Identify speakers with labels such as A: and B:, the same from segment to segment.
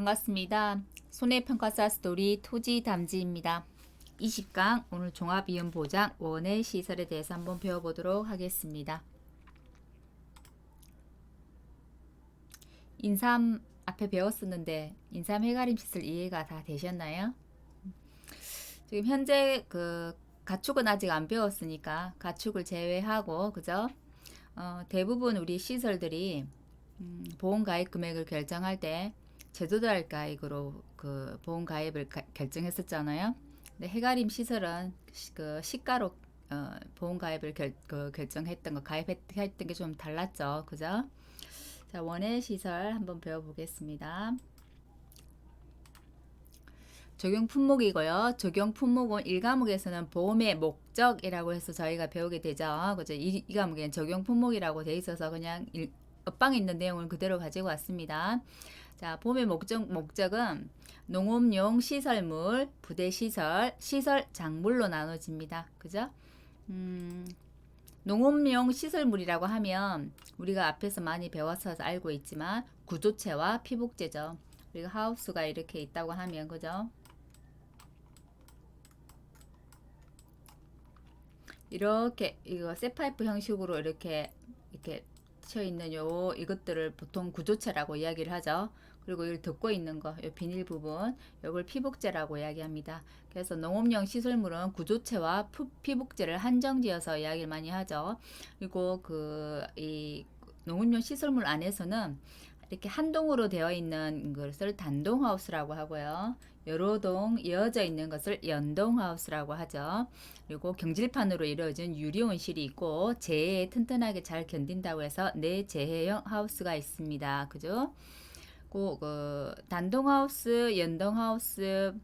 A: 반갑습니다. 손해평가사 스토리 토지 담지입니다. 20강 오늘 종합이윤보장 원해 시설에 대해서 한번 배워보도록 하겠습니다. 인삼 앞에 배웠었는데 인삼 해가림 시설 이해가 다 되셨나요? 지금 현재 가축은 아직 안 배웠으니까 가축을 제외하고 그죠? 대부분 우리 시설들이 보험가입 금액을 결정할 때 제도달 가입으로 보험 가입을 결정했었잖아요. 근데 해가림 시설은 시가로 보험 가입을 결정했던 거 가입했던 게 좀 달랐죠, 그죠? 자, 원해 시설 한번 배워보겠습니다. 적용 품목이고요. 적용 품목은 1과목에서는 보험의 목적이라고 해서 저희가 배우게 되죠. 그죠? 이 과목에는 적용 품목이라고 돼 있어서 그냥 옆방에 있는 내용을 그대로 가지고 왔습니다. 자, 보험의 목적은 농업용 시설물, 부대시설, 시설 작물로 나눠집니다. 그죠? 농업용 시설물이라고 하면 우리가 앞에서 많이 배워서 알고 있지만 구조체와 피복제죠. 우리가 하우스가 이렇게 있다고 하면 그죠? 이렇게 이거 쇠파이프 형식으로 이렇게 쳐 있는 이것들을 보통 구조체라고 이야기를 하죠. 그리고 이걸 덮고 있는 거, 이 비닐 부분, 이걸 피복제라고 이야기합니다. 그래서 농업용 시설물은 구조체와 피복제를 한정지어서 이야기를 많이 하죠. 그리고 이 농업용 시설물 안에서는 이렇게 한 동으로 되어 있는 것을 단동하우스라고 하고요. 여러 동 이어져 있는 것을 연동하우스라고 하죠. 그리고 경질판으로 이루어진 유리온실이 있고 재해에 튼튼하게 잘 견딘다고 해서 내재해형 하우스가 있습니다. 그죠? 단동하우스, 연동하우스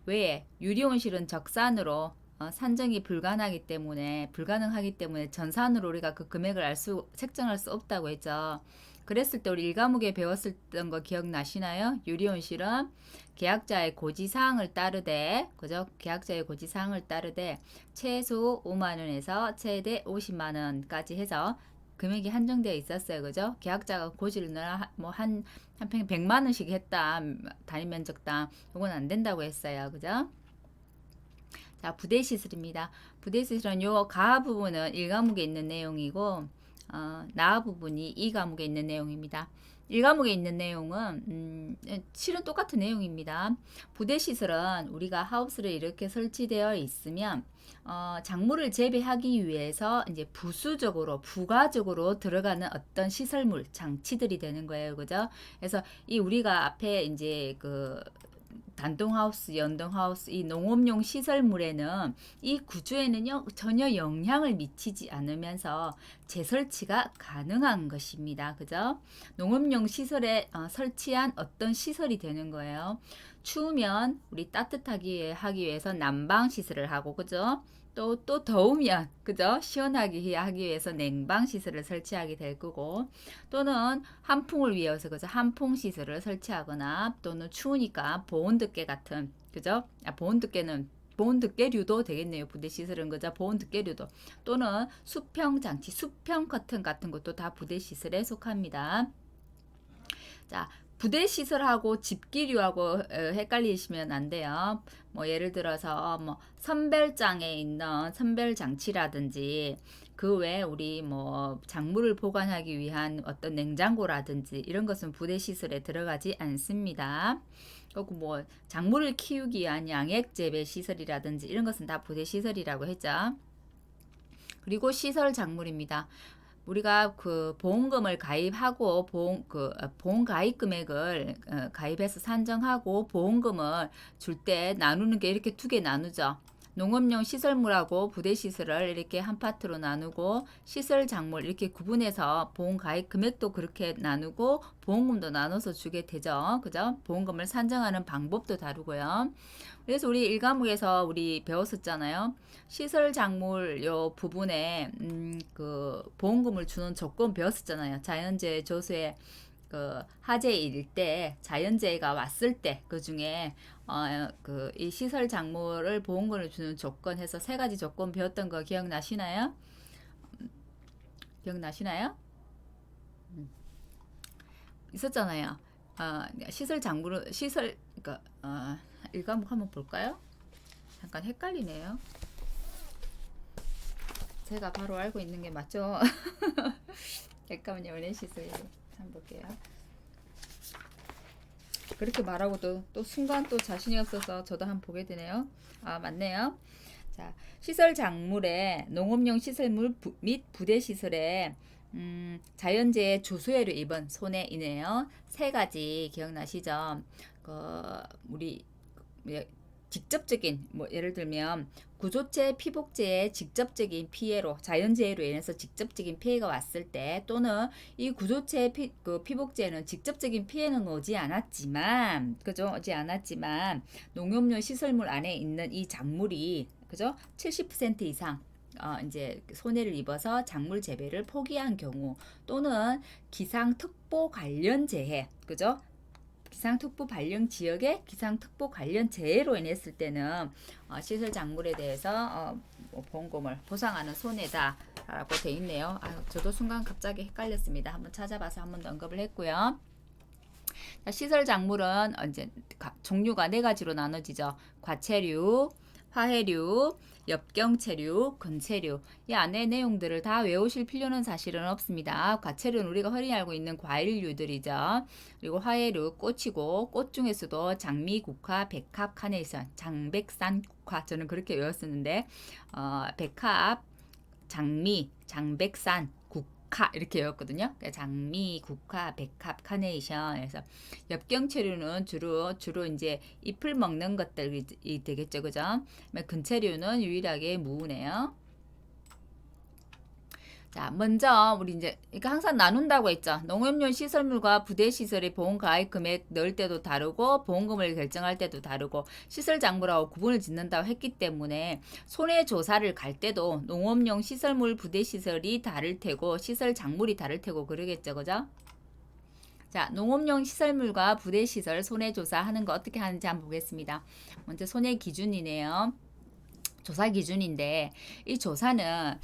A: 외에 유리온실은 적산으로 산정이 불가능하기 때문에 전산으로 우리가 그 금액을 책정할 수 없다고 했죠. 그랬을 때 우리 1과목에 배웠었던 거 기억나시나요? 유리온실은 계약자의 고지사항을 따르되, 그죠? 계약자의 고지사항을 따르되 최소 5만 원에서 최대 50만 원까지 해서 금액이 한정되어 있었어요. 그죠? 계약자가 고지를 한 평 100만 원씩 했다. 단위 면적당. 이건 안 된다고 했어요. 그죠? 자, 부대시설입니다. 부대시설은 요 가하 부분은 1과목에 있는 내용이고 나하 부분이 2과목에 있는 내용입니다. 1과목에 있는 내용은 실은 똑같은 내용입니다. 부대시설은 우리가 하우스를 이렇게 설치되어 있으면 작물을 재배하기 위해서 이제 부가적으로 들어가는 어떤 시설물, 장치들이 되는 거예요. 그죠? 그래서 이 우리가 앞에 이제 단동하우스, 연동하우스, 이 농업용 시설물에는 이 구조에는요 전혀 영향을 미치지 않으면서 재설치가 가능한 것입니다. 그죠? 농업용 시설에 설치한 어떤 시설이 되는 거예요. 추우면 우리 따뜻하게 하기 위해서 난방 시설을 하고 그죠? 또 더우면 그죠? 시원하게 하기 위해서 냉방 시설을 설치하게 될 거고 또는 한풍을 위해서 그죠? 한풍 시설을 설치하거나 또는 추우니까 보온덮개 같은 그죠? 보온덮개류도 되겠네요. 부대 시설은 그죠? 보온덮개류도 또는 수평 장치, 수평 커튼 같은 것도 다 부대 시설에 속합니다. 자, 부대 시설하고 집기류하고 헷갈리시면 안 돼요. 뭐 예를 들어서 뭐 선별장에 있는 선별 장치라든지 그 외에 우리 뭐 작물을 보관하기 위한 어떤 냉장고라든지 이런 것은 부대 시설에 들어가지 않습니다. 그리고 뭐 작물을 키우기 위한 양액 재배 시설이라든지 이런 것은 다 부대 시설이라고 했죠. 그리고 시설 작물입니다. 우리가 보험금을 가입하고 보험 가입 금액을 가입해서 산정하고 보험금을 줄 때 나누는 게 이렇게 두 개 나누죠. 농업용 시설물하고 부대시설을 이렇게 한 파트로 나누고 시설 작물 이렇게 구분해서 보험 가입 금액도 그렇게 나누고 보험금도 나눠서 주게 되죠. 그죠? 보험금을 산정하는 방법도 다르고요. 그래서 우리 1과목에서 우리 배웠었잖아요. 시설 작물 요 부분에 보험금을 주는 조건 배웠었잖아요. 자연재해 조수에 화재일 때 자연재해가 왔을 때 그 중에 이 시설 작물을 보험금을 주는 조건 해서 세 가지 조건 배웠던 거 기억나시나요? 기억나시나요? 있었잖아요. 시설 작물은 시설 그러니까 일과목 한번 볼까요? 잠깐 헷갈리네요. 제가 바로 알고 있는 게 맞죠? 잠깐만요. 은행시설 한번 볼게요. 그렇게 말하고 또 순간 또 자신이 없어서 저도 한번 보게 되네요. 맞네요. 자, 시설 작물에 농업용 시설물 및 부대 시설에 자연재해 조수해를 입은 손해이네요. 세 가지 기억나시죠? 우리 직접적인 예를 들면 구조체 피복제의 직접적인 피해로 자연재해로 인해서 직접적인 피해가 왔을 때 또는 이 구조체 피복제는 직접적인 피해는 오지 않았지만 그죠? 오지 않았지만 농업용 시설물 안에 있는 이 작물이 그죠? 70% 이상 이제 손해를 입어서 작물 재배를 포기한 경우 또는 기상특보 관련 재해 그죠? 기상특보 발령 지역의 기상특보 관련 재해로 인했을 때는 시설 작물에 대해서 보험금을 보상하는 손해다라고 돼 있네요. 저도 순간 갑자기 헷갈렸습니다. 한번 찾아봐서 한번 더 언급을 했고요. 자, 시설 작물은 이제 종류가 네 가지로 나눠지죠. 과체류, 화해류, 엽경체류, 근체류. 이 안에 내용들을 다 외우실 필요는 사실은 없습니다. 과체류는 우리가 흔히 알고 있는 과일류들이죠. 그리고 화해류, 꽃이고 꽃 중에서도 장미, 국화, 백합, 카네이션, 장백산, 국화 저는 그렇게 외웠었는데 백합, 장미, 장백산, 국화 이렇게 외웠거든요. 장미, 국화, 백합, 카네이션. 그래서 엽경체류는 주로 이제 잎을 먹는 것들이 되겠죠, 그죠? 근체류는 유일하게 무네요. 자, 먼저 우리 이제 이거 항상 나눈다고 했죠. 농업용 시설물과 부대 시설의 보험 가입 금액 넣을 때도 다르고 보험금을 결정할 때도 다르고 시설 작물하고 구분을 짓는다고 했기 때문에 손해 조사를 갈 때도 농업용 시설물 부대 시설이 다를 테고 시설 작물이 다를 테고 그러겠죠, 그죠? 자, 농업용 시설물과 부대 시설 손해 조사하는 거 어떻게 하는지 한번 보겠습니다. 먼저 손해 기준이네요. 조사 기준인데 이 조사는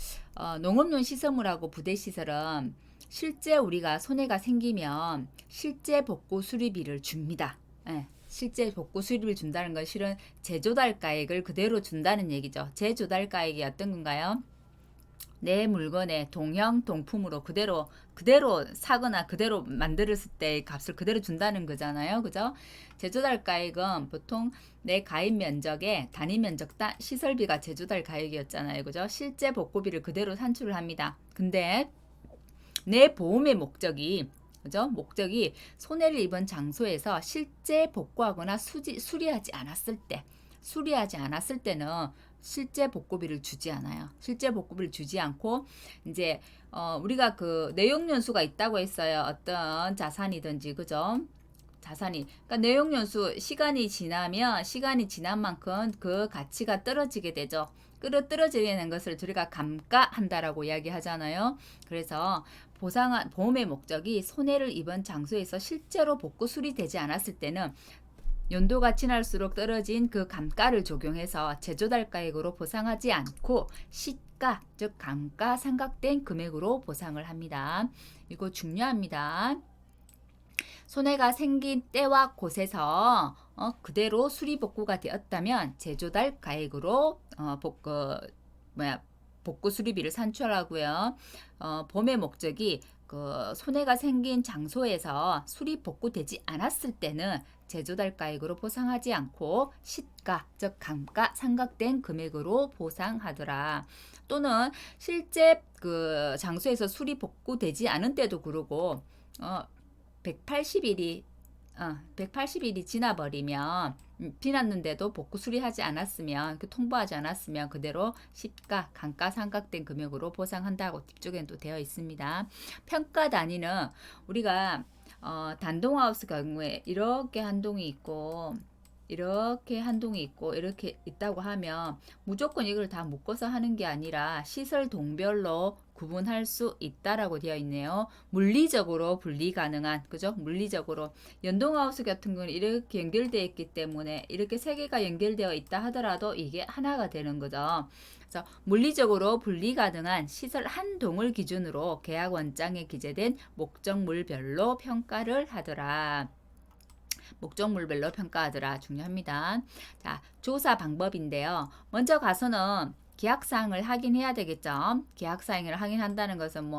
A: 농업용 시설물하고 부대 시설은 실제 우리가 손해가 생기면 실제 복구 수리비를 줍니다. 예, 실제 복구 수리비를 준다는 건 실은 재조달가액을 그대로 준다는 얘기죠. 재조달가액이 어떤 건가요? 내 물건의 동형 동품으로 그대로 사거나 그대로 만들었을 때 값을 그대로 준다는 거잖아요. 그죠? 제조달 가액은 보통 내 가입 면적의 단위 면적 시설비가 제조달 가액이었잖아요. 그죠? 실제 복구비를 그대로 산출을 합니다. 근데 내 보험의 목적이 그죠? 목적이 손해를 입은 장소에서 실제 복구하거나 수리하지 않았을 때는 실제 복구비를 주지 않아요. 실제 복구비를 주지 않고 이제 우리가 그 내용 연수가 있다고 했어요. 어떤 자산이든지 그죠? 그러니까 내용 연수 시간이 지난 만큼 그 가치가 떨어지게 되죠. 떨어지는 것을 우리가 감가한다라고 이야기하잖아요. 그래서 보험의 목적이 손해를 입은 장소에서 실제로 복구 수리되지 않았을 때는 연도가 지날수록 떨어진 그 감가를 적용해서 제조달가액으로 보상하지 않고 시가, 즉 감가 상각된 금액으로 보상을 합니다. 이거 중요합니다. 손해가 생긴 때와 곳에서 그대로 수리복구가 되었다면 제조달가액으로 복구 수리비를 산출하고요. 보험의 목적이 그 손해가 생긴 장소에서 수리 복구되지 않았을 때는 제조달가액으로 보상하지 않고 시가, 즉 감가 상각된 금액으로 보상하더라. 또는 실제 그 장소에서 수리 복구되지 않은 때도 그러고 180일이 지나버리면 지났는데도 복구 수리하지 않았으면 통보하지 않았으면 그대로 시가, 감가 상각된 금액으로 보상한다고 뒤쪽에는 또 되어 있습니다. 평가 단위는 우리가 단동하우스 경우에 이렇게 한 동이 있고 이렇게 있다고 하면 무조건 이걸 다 묶어서 하는 게 아니라 시설 동별로 구분할 수 있다라고 되어 있네요. 물리적으로 분리 가능한 그죠? 물리적으로 연동하우스 같은 경우는 이렇게 연결되어 있기 때문에 이렇게 세 개가 연결되어 있다 하더라도 이게 하나가 되는 거죠. 그래서 물리적으로 분리 가능한 시설 한 동을 기준으로 계약 원장에 기재된 목적물별로 평가를 하더라. 목적물별로 평가하더라. 중요합니다. 자, 조사 방법인데요. 먼저 가서는 계약사항을 확인해야 되겠죠. 계약사항을 확인한다는 것은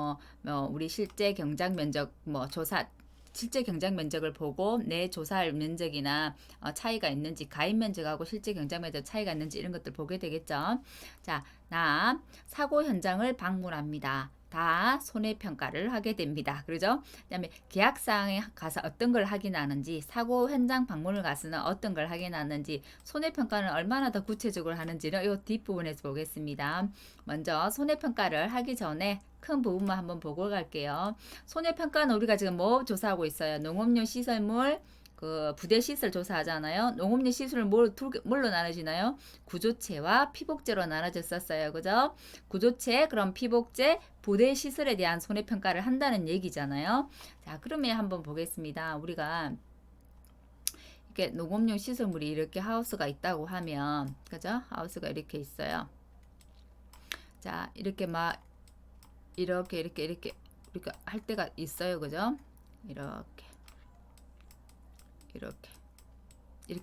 A: 우리 실제 경작 면적 실제 경작 면적을 보고 내 조사할 면적이나 차이가 있는지, 가입 면적하고 실제 경작 면적 차이가 있는지 이런 것들 보게 되겠죠. 자, 나 사고 현장을 방문합니다. 다 손해평가를 하게 됩니다. 그러죠? 그 다음에 계약사항에 가서 어떤 걸 확인하는지, 사고 현장 방문을 가서는 어떤 걸 확인하는지, 손해평가는 얼마나 더 구체적으로 하는지는 이 뒷부분에서 보겠습니다. 먼저 손해평가를 하기 전에 큰 부분만 한번 보고 갈게요. 손해평가는 우리가 지금 뭐 조사하고 있어요? 농업용 시설물, 부대 시설 조사하잖아요. 농업용 시설을 뭘로 나눠지나요? 구조체와 피복제로 나눠졌었어요. 그죠? 구조체, 그럼 피복제, 부대 시설에 대한 손해평가를 한다는 얘기잖아요. 자, 그러면 한번 보겠습니다. 우리가 이렇게 농업용 시설물이 이렇게 하우스가 있다고 하면, 그죠? 하우스가 이렇게 있어요. 자, 이렇게 이렇게 할 때가 있어요. 그죠? 이렇게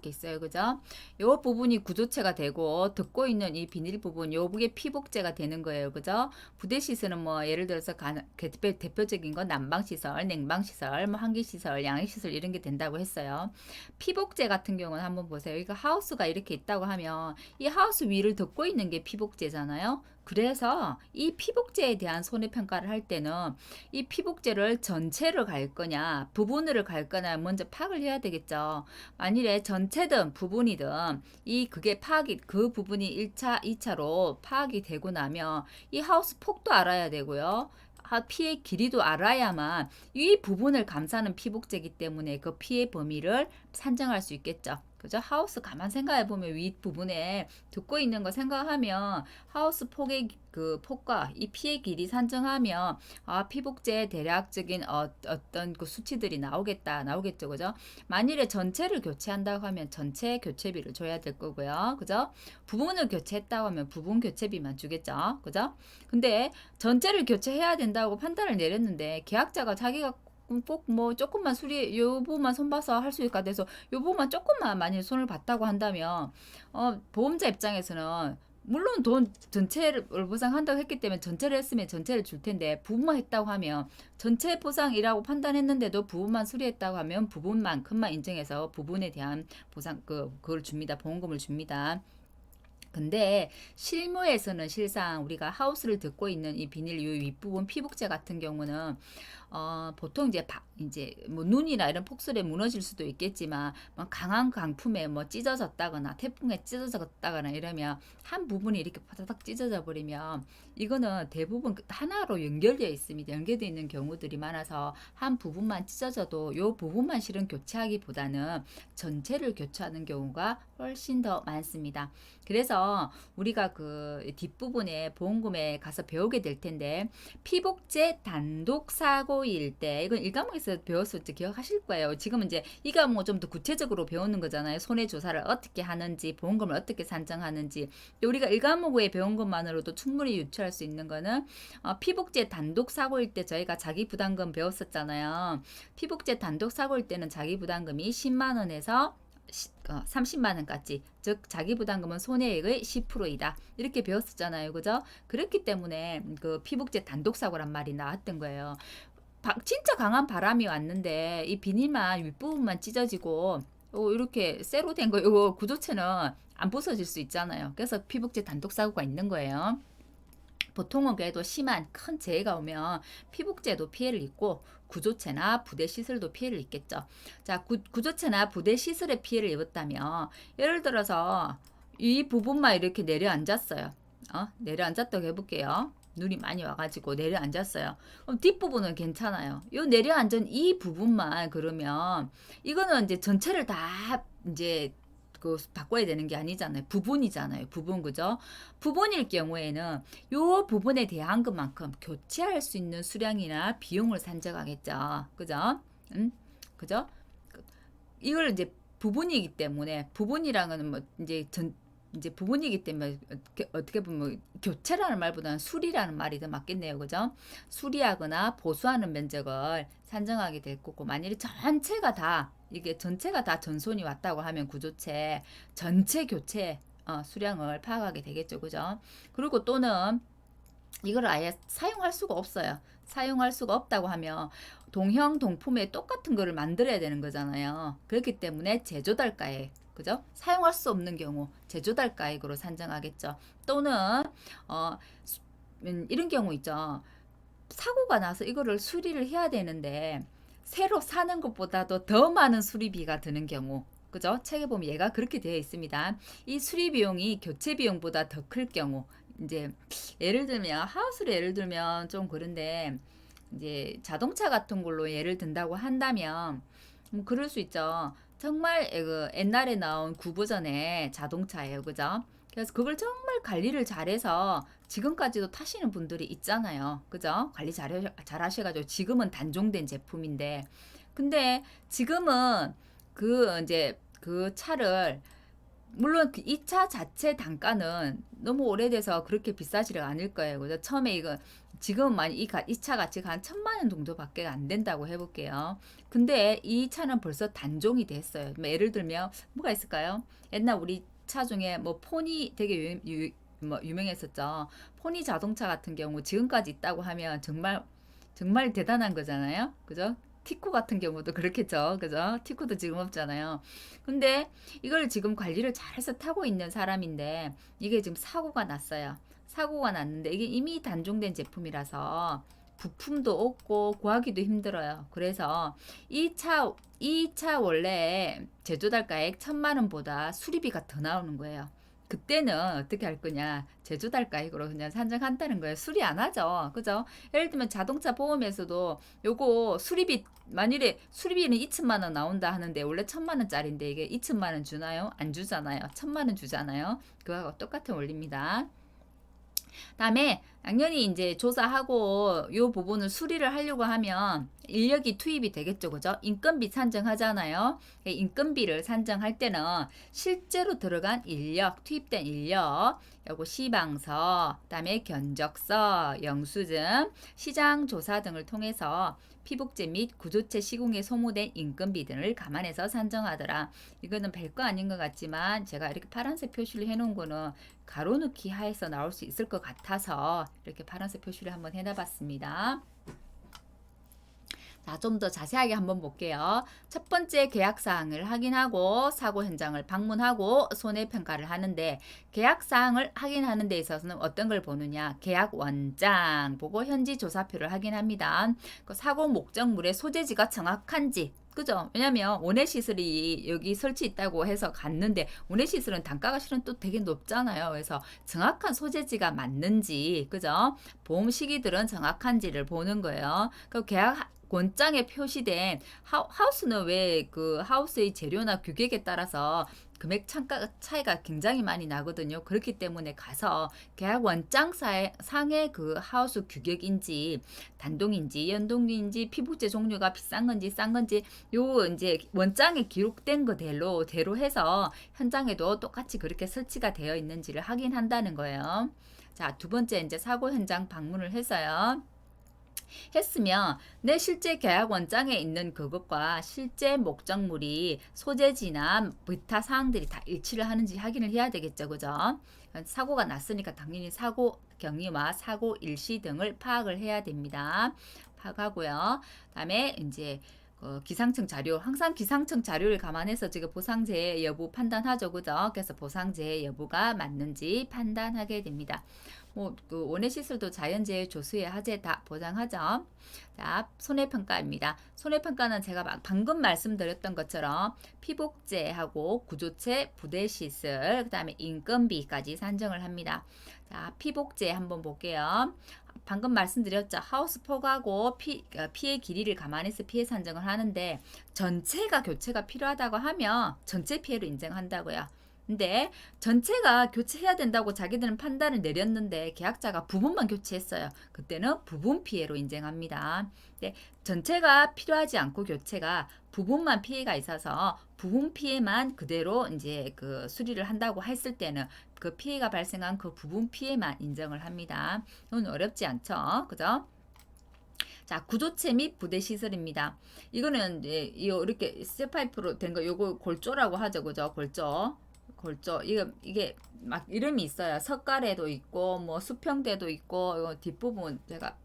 A: 있어요. 그죠? 요 부분이 구조체가 되고 듣고 있는 이 비닐 부분 요게 피복제가 되는 거예요. 그죠? 부대 시설은 예를 들어서 대표적인 건 난방시설, 냉방시설, 환기시설, 양해시설 이런 게 된다고 했어요. 피복제 같은 경우는 한번 보세요. 이거 하우스가 이렇게 있다고 하면 이 하우스 위를 듣고 있는 게 피복제잖아요. 그래서 이 피복제에 대한 손해평가를 할 때는 이 피복제를 전체를 갈 거냐 부분을 갈 거냐 먼저 파악을 해야 되겠죠. 만일에 전체든 부분이든 그게 파악이 그 부분이 1차, 2차로 파악이 되고 나면 이 하우스 폭도 알아야 되고요. 피해 길이도 알아야만 이 부분을 감싸는 피복제이기 때문에 그 피해 범위를 산정할 수 있겠죠. 그죠? 하우스 가만 생각해 보면 윗부분에 듣고 있는 거 생각하면 하우스 폭의 폭과 이 피해 길이 산정하면 피복제의 대략적인 어떤 그 수치들이 나오겠죠. 그죠? 만일에 전체를 교체한다고 하면 전체 교체비를 줘야 될 거고요. 그죠? 부분을 교체했다고 하면 부분 교체비만 주겠죠. 그죠? 근데 전체를 교체해야 된다고 판단을 내렸는데 계약자가 자기가 꼭 조금만 요 부분만 손봐서 할 수 있을까 돼서 요 부분만 조금만 만약 손을 봤다고 한다면 보험자 입장에서는 물론 돈 전체를 보상한다고 했기 때문에 전체를 했으면 전체를 줄 텐데 부분만 했다고 하면 전체 보상이라고 판단했는데도 부분만 수리했다고 하면 부분만큼만 인정해서 부분에 대한 보상 그걸 줍니다. 보험금을 줍니다. 근데 실무에서는 실상 우리가 하우스를 듣고 있는 이 비닐 요 윗부분 피복제 같은 경우는 보통 이제 눈이나 이런 폭설에 무너질 수도 있겠지만 강한 강풍에 찢어졌다거나 태풍에 찢어졌다거나 이러면 한 부분이 이렇게 바닥 찢어져 버리면 이거는 대부분 하나로 연결되어 있습니다. 연결되어 있는 경우들이 많아서 한 부분만 찢어져도 요 부분만 실은 교체하기보다는 전체를 교체하는 경우가 훨씬 더 많습니다. 그래서 우리가 그 뒷부분에 보험금에 가서 배우게 될 텐데 피복제 단독 사고일 때 이건 1과목에서 배웠을 때 기억하실 거예요. 지금은 이제 이 과목은 좀 더 구체적으로 배우는 거잖아요. 손해조사를 어떻게 하는지 보험금을 어떻게 산정하는지 우리가 1과목에 배운 것만으로도 충분히 유추할 수 있는 거는 피복제 단독 사고일 때 저희가 자기 부담금 배웠었잖아요. 피복제 단독 사고일 때는 자기 부담금이 10만 원에서 30만 원까지 즉 자기 부담금은 손해액의 10%이다 이렇게 배웠었잖아요. 그죠? 그렇기 때문에 그 피복제 단독 사고란 말이 나왔던 거예요. 진짜 강한 바람이 왔는데 이 비닐만 윗부분만 찢어지고 이렇게 쇠로 된 거 이거 구조체는 안 부서질 수 있잖아요. 그래서 피복제 단독 사고가 있는 거예요. 보통은 그래도 심한 큰 재해가 오면 피복제도 피해를 입고 구조체나 부대 시설도 피해를 입겠죠. 자, 구조체나 부대 시설에 피해를 입었다면 예를 들어서 이 부분만 이렇게 내려앉았어요. 내려앉았다고 해볼게요. 눈이 많이 와가지고 내려앉았어요. 그럼 뒷부분은 괜찮아요. 요 내려앉은 이 부분만 그러면 이거는 이제 전체를 다 이제 바꿔야 되는 게 아니잖아요. 부분이잖아요. 부분 그죠? 부분일 경우에는 요 부분에 대한 것만큼 교체할 수 있는 수량이나 비용을 산정하겠죠. 그죠? 그죠? 이걸 이제 부분이기 때문에 부분이랑은 이제 이제 부분이기 때문에 어떻게 보면 교체라는 말보다는 수리라는 말이 더 맞겠네요. 그죠? 수리하거나 보수하는 면적을 산정하게 될 거고, 만일에 전체가 다 이게 전체가 다 전손이 왔다고 하면 구조체 전체 교체 수량을 파악하게 되겠죠. 그죠? 그리고 또는 이걸 아예 사용할 수가 없어요. 사용할 수가 없다고 하면 동형 동품에 똑같은 거를 만들어야 되는 거잖아요. 그렇기 때문에 제조달가액, 그죠? 사용할 수 없는 경우 제조달가액으로 산정하겠죠. 또는 어, 이런 경우 있죠. 사고가 나서 이거를 수리를 해야 되는데 새로 사는 것보다도 더 많은 수리비가 드는 경우, 그죠? 책에 보면 얘가 그렇게 되어 있습니다. 이 수리 비용이 교체 비용보다 더 클 경우, 이제 예를 들면 하우스를 예를 들면 좀 그런데 이제 자동차 같은 걸로 예를 든다고 한다면 그럴 수 있죠. 정말 그 옛날에 나온 구버전의 자동차예요, 그죠? 그래서 그걸 정말 관리를 잘해서 지금까지도 타시는 분들이 있잖아요, 그죠? 관리 잘 하셔가지고 지금은 단종된 제품인데, 근데 지금은 그 이제 그 차를 물론 이 차 자체 단가는 너무 오래돼서 그렇게 비싸지가 않을 거예요. 그죠? 처음에 이거 지금 많이 이 차 가치가 한 1,000만 원 정도밖에 안 된다고 해볼게요. 근데 이 차는 벌써 단종이 됐어요. 뭐 예를 들면 뭐가 있을까요? 옛날 우리 차 중에 뭐 포니 되게 뭐 유명했었죠. 포니 자동차 같은 경우 지금까지 있다고 하면 정말 정말 대단한 거잖아요. 그죠? 티코 같은 경우도 그렇겠죠. 그죠? 티코도 지금 없잖아요. 근데 이걸 지금 관리를 잘해서 타고 있는 사람인데 이게 지금 사고가 났어요. 사고가 났는데 이게 이미 단종된 제품이라서 부품도 없고 구하기도 힘들어요. 그래서 이 차 원래 제조달가액 1,000만 원보다 수리비가 더 나오는 거예요. 그때는 어떻게 할 거냐? 제조달가액으로 그냥 산정한다는 거예요. 수리 안 하죠. 그죠? 예를 들면 자동차 보험에서도 요거 수리비 만일에 수리비는 2천만 원 나온다 하는데 원래 1,000만 원짜리인데 이게 2천만 원 주나요? 안 주잖아요. 1,000만 원 주잖아요. 그거하고 똑같은 원리입니다. 다음에 당연히 이제 조사하고 요 부분을 수리를 하려고 하면 인력이 투입이 되겠죠. 그죠? 인건비 산정하잖아요. 인건비를 산정할 때는 실제로 들어간 인력, 투입된 인력, 요거 시방서, 그다음에 견적서, 영수증, 시장 조사 등을 통해서 피복제 및 구조체 시공에 소모된 인건비 등을 감안해서 산정하더라. 이거는 별거 아닌 것 같지만 제가 이렇게 파란색 표시를 해놓은 거는 가로넣기 하에서 나올 수 있을 것 같아서 이렇게 파란색 표시를 한번 해놔봤습니다. 자, 좀 더 자세하게 한번 볼게요. 첫 번째 계약사항을 확인하고 사고 현장을 방문하고 손해평가를 하는데 계약사항을 확인하는 데 있어서는 어떤 걸 보느냐. 계약 원장 보고 현지 조사표를 확인합니다. 그 사고 목적물의 소재지가 정확한지 그죠? 왜냐면 원해시설이 여기 설치 있다고 해서 갔는데 원해시설은 단가가 실은 또 되게 높잖아요. 그래서 정확한 소재지가 맞는지 그죠? 보험 시기들은 정확한지를 보는 거예요. 그 계약 원장에 표시된 하우스는 왜 그 하우스의 재료나 규격에 따라서 금액 차이가 굉장히 많이 나거든요. 그렇기 때문에 가서 계약 원장 상의 그 하우스 규격인지 단동인지 연동인지 피부재 종류가 비싼 건지 싼 건지 요 이제 원장에 기록된 거대로 해서 현장에도 똑같이 그렇게 설치가 되어 있는지를 확인한다는 거예요. 자, 두 번째 이제 사고 현장 방문을 해서요. 했으면 내 실제 계약 원장에 있는 그것과 실제 목적물이 소재지나 기타 사항들이 다 일치를 하는지 확인을 해야 되겠죠. 그죠? 사고가 났으니까 당연히 사고 경위와 사고 일시 등을 파악을 해야 됩니다. 파악하고요. 그다음에 이제 기상청 자료, 항상 기상청 자료를 감안해서 지금 보상제 여부 판단하죠. 그죠? 그래서 보상제 여부가 맞는지 판단하게 됩니다. 그 원해시설도 자연재해 조수의 하재 다 보장하죠. 자, 손해평가입니다. 손해평가는 제가 방금 말씀드렸던 것처럼 피복제하고 구조체, 부대시설, 그 다음에 인건비까지 산정을 합니다. 자, 피복제 한번 볼게요. 방금 말씀드렸죠. 하우스 폭하고 피해 길이를 감안해서 피해 산정을 하는데 전체가 교체가 필요하다고 하면 전체 피해로 인정한다고요. 근데 전체가 교체해야 된다고 자기들은 판단을 내렸는데 계약자가 부분만 교체했어요. 그때는 부분 피해로 인정합니다. 근데 전체가 필요하지 않고 교체가 부분만 피해가 있어서 부분 피해만 그대로 이제 그 수리를 한다고 했을 때는 그 피해가 발생한 그 부분 피해만 인정을 합니다. 이건 어렵지 않죠? 그죠? 자, 구조체 및 부대 시설입니다. 이거는 이제 이렇게 쇠파이프로 된 거 요거 골조라고 하죠. 그죠? 골조. 골조. 이게 막 이름이 있어요. 석가래도 있고 뭐 수평대도 있고 요 뒷부분 제가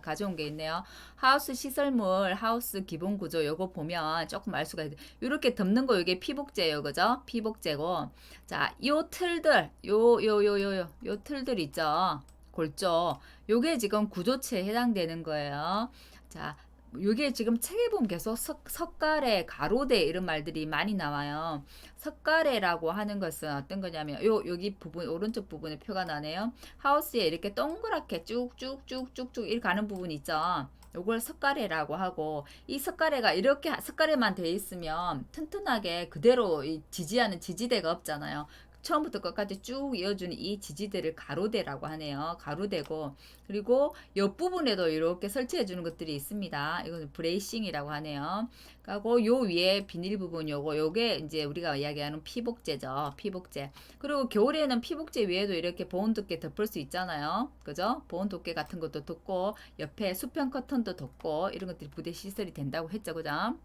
A: 가져온 게 있네요. 하우스 시설물, 하우스 기본 구조 요거 보면 조금 알 수가 있어요. 요렇게 덮는 거 요게 피복제예요. 그죠? 피복제고. 자, 요 틀들, 요 틀들 있죠. 골조. 요게 지금 구조체에 해당되는 거예요. 자, 요게 지금 책에 보면 계속 석가래, 가로대 이런 말들이 많이 나와요. 석가래라고 하는 것은 어떤 거냐면 여기 부분 오른쪽 부분에 표가 나네요. 하우스에 이렇게 동그랗게 쭉쭉쭉쭉쭉 이렇게 가는 부분 있죠. 요걸 석가래라고 하고 이 석가래가 이렇게 석가래만 돼 있으면 튼튼하게 그대로 지지하는 지지대가 없잖아요. 처음부터 끝까지 쭉 이어주는 이 지지대를 가로대라고 하네요. 가로대고 그리고 옆부분에도 이렇게 설치해 주는 것들이 있습니다. 이건 브레이싱이라고 하네요. 그리고 요 위에 비닐 부분 요게 이제 우리가 이야기하는 피복제죠. 피복제. 그리고 겨울에는 피복제 위에도 이렇게 보온 두께 덮을 수 있잖아요. 그죠? 보온 두께 같은 것도 덮고 옆에 수평 커튼도 덮고 이런 것들이 부대 시설이 된다고 했죠. 그죠?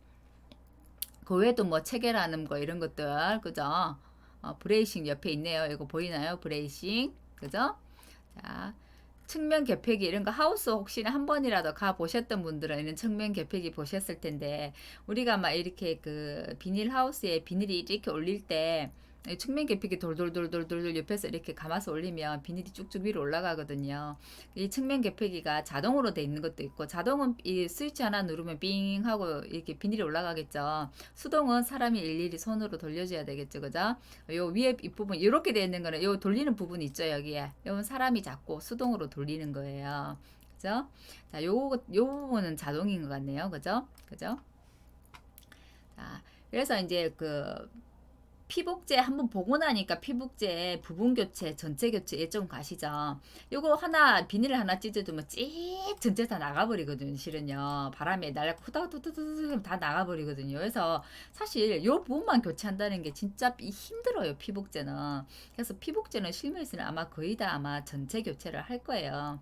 A: 그 외에도 뭐 체계라는 거 이런 것들 그죠? 브레이싱 옆에 있네요. 이거 보이나요? 브레이싱. 그죠? 자, 측면 개폐기 이런 거 하우스 혹시나 한 번이라도 가 보셨던 분들은 이런 측면 개폐기 보셨을 텐데 우리가 막 이렇게 그 비닐 하우스에 비닐이 이렇게 올릴 때 측면 개폐기 돌돌돌돌돌 옆에서 이렇게 감아서 올리면 비닐이 쭉쭉 위로 올라가거든요. 이 측면 개폐기가 자동으로 돼 있는 것도 있고 자동은 이 스위치 하나 누르면 빙 하고 이렇게 비닐이 올라가겠죠. 수동은 사람이 일일이 손으로 돌려줘야 되겠죠. 그죠? 요 위에 이 부분 이렇게 되어 있는 거는 요 돌리는 부분 있죠. 여기에. 이건 사람이 잡고 수동으로 돌리는 거예요. 그죠? 자, 요 부분은 자동인 것 같네요. 그죠? 그죠? 자, 그래서 이제 그 피복제 한번 보고 나니까 피복제 부분 교체, 전체 교체에 좀 가시죠. 요거 하나 비닐을 하나 찢어주면 찌 전체 다 나가버리거든요. 실은요. 바람에 날고 후다후다후다 다 나가버리거든요. 그래서 사실 요 부분만 교체한다는 게 진짜 힘들어요. 피복제는. 그래서 피복제는 실무에서는 아마 거의 다 아마 전체 교체를 할 거예요.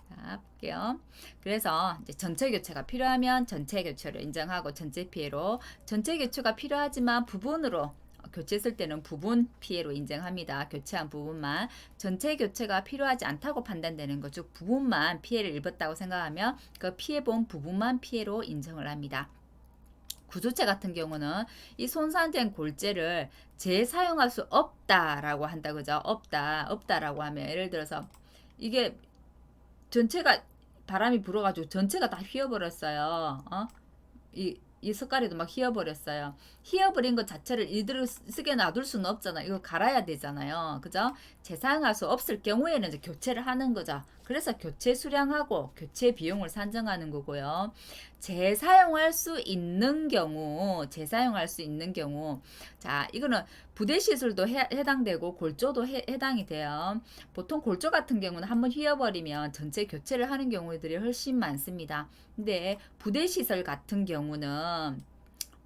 A: 자, 볼게요. 그래서 이제 전체 교체가 필요하면 전체 교체를 인정하고 전체 피해로 전체 교체가 필요하지만 부분으로 교체했을 때는 부분 피해로 인정합니다. 교체한 부분만 전체 교체가 필요하지 않다고 판단되는 거, 즉 부분만 피해를 입었다고 생각하면 그 피해본 부분만 피해로 인정을 합니다. 구조체 같은 경우는 이 손상된 골재를 재사용할 수 없다라고 한다, 그죠? 없다라고 하면 예를 들어서 이게 전체가 바람이 불어가지고 전체가 다 휘어버렸어요. 이 석가래도 막 휘어버렸어요. 휘어버린 것 자체를 이대로 쓰게 놔둘 수는 없잖아. 이거 갈아야 되잖아요. 그죠? 재사용할 수 없을 경우에는 이제 교체를 하는 거죠. 그래서 교체 수량하고 교체 비용을 산정하는 거고요. 재사용할 수 있는 경우, 자, 이거는 부대 시설도 해당되고 골조도 해당이 돼요. 보통 골조 같은 경우는 한번 휘어버리면 전체 교체를 하는 경우들이 훨씬 많습니다. 근데 부대 시설 같은 경우는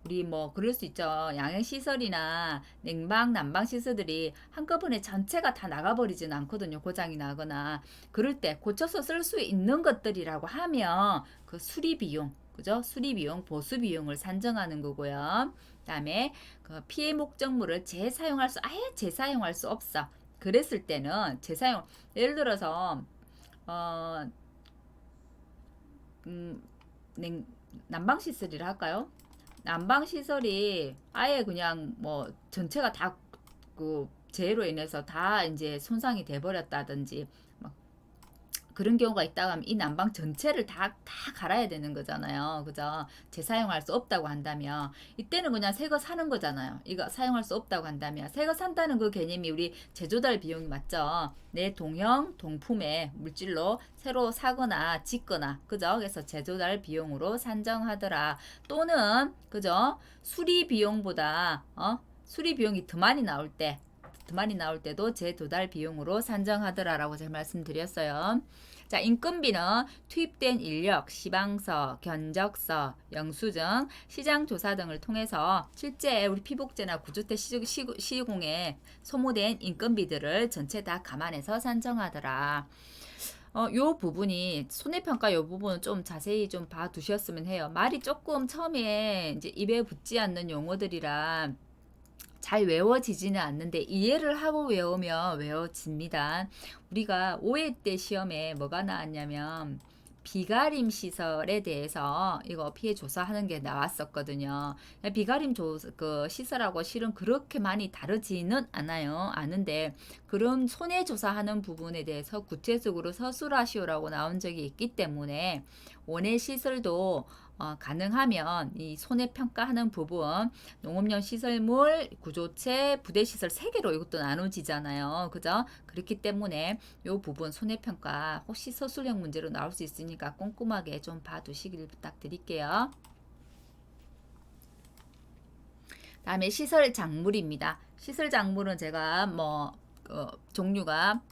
A: 우리 뭐 그럴 수 있죠. 양해 시설이나 냉방, 난방 시설들이 한꺼번에 전체가 다 나가버리지는 않거든요. 고장이 나거나 그럴 때 고쳐서 쓸 수 있는 것들이라고 하면 그 수리 비용, 그죠? 수리 비용, 보수 비용을 산정하는 거고요. 그다음에 그 피해 목적물을 아예 재사용할 수 없어. 그랬을 때는 예를 들어서 어 난방 시설이라 할까요? 난방 시설이 아예 그냥 뭐 전체가 다 그 재해로 인해서 다 이제 손상이 돼 버렸다든지 그런 경우가 있다고 하면 이 난방 전체를 다 갈아야 되는 거잖아요. 그죠? 재사용할 수 없다고 한다면 이때는 그냥 새 거 사는 거잖아요. 이거 사용할 수 없다고 한다면 새 거 산다는 그 개념이 우리 제조달 비용이 맞죠? 내 동품의 물질로 새로 사거나 짓거나 그죠? 그래서 제조달 비용으로 산정하더라. 또는 그죠? 수리 비용보다 수리 비용이 더 많이 나올 때 더 많이 나올 때도 제2달 비용으로 산정하더라라고 제가 말씀드렸어요. 자, 인건비는 투입된 인력, 시방서, 견적서, 영수증, 시장조사 등을 통해서 실제 우리 피복제나 구주택 시공에 소모된 인건비들을 전체 다 감안해서 산정하더라. 요 부분이 손해평가 요 부분은 좀 자세히 좀 봐두셨으면 해요. 말이 조금 처음에 이제 입에 붙지 않는 용어들이라 잘 외워지지는 않는데 이해를 하고 외우면 외워집니다. 우리가 5회 때 시험에 뭐가 나왔냐면 비가림 시설에 대해서 이거 피해 조사하는 게 나왔었거든요. 비가림 그 시설하고 실은 그렇게 많이 다르지는 않아요. 아는데 그런 손해 조사하는 부분에 대해서 구체적으로 서술하시오라고 나온 적이 있기 때문에 원해 시설도 가능하면 이 손해평가하는 부분 농업용 시설물, 구조체, 부대시설 3개로 이것도 나눠지잖아요. 그죠? 그렇기 때문에 이 부분 손해평가 혹시 서술형 문제로 나올 수 있으니까 꼼꼼하게 좀 봐두시길 부탁드릴게요. 다음에 시설 작물입니다. 시설 작물은 제가 종류가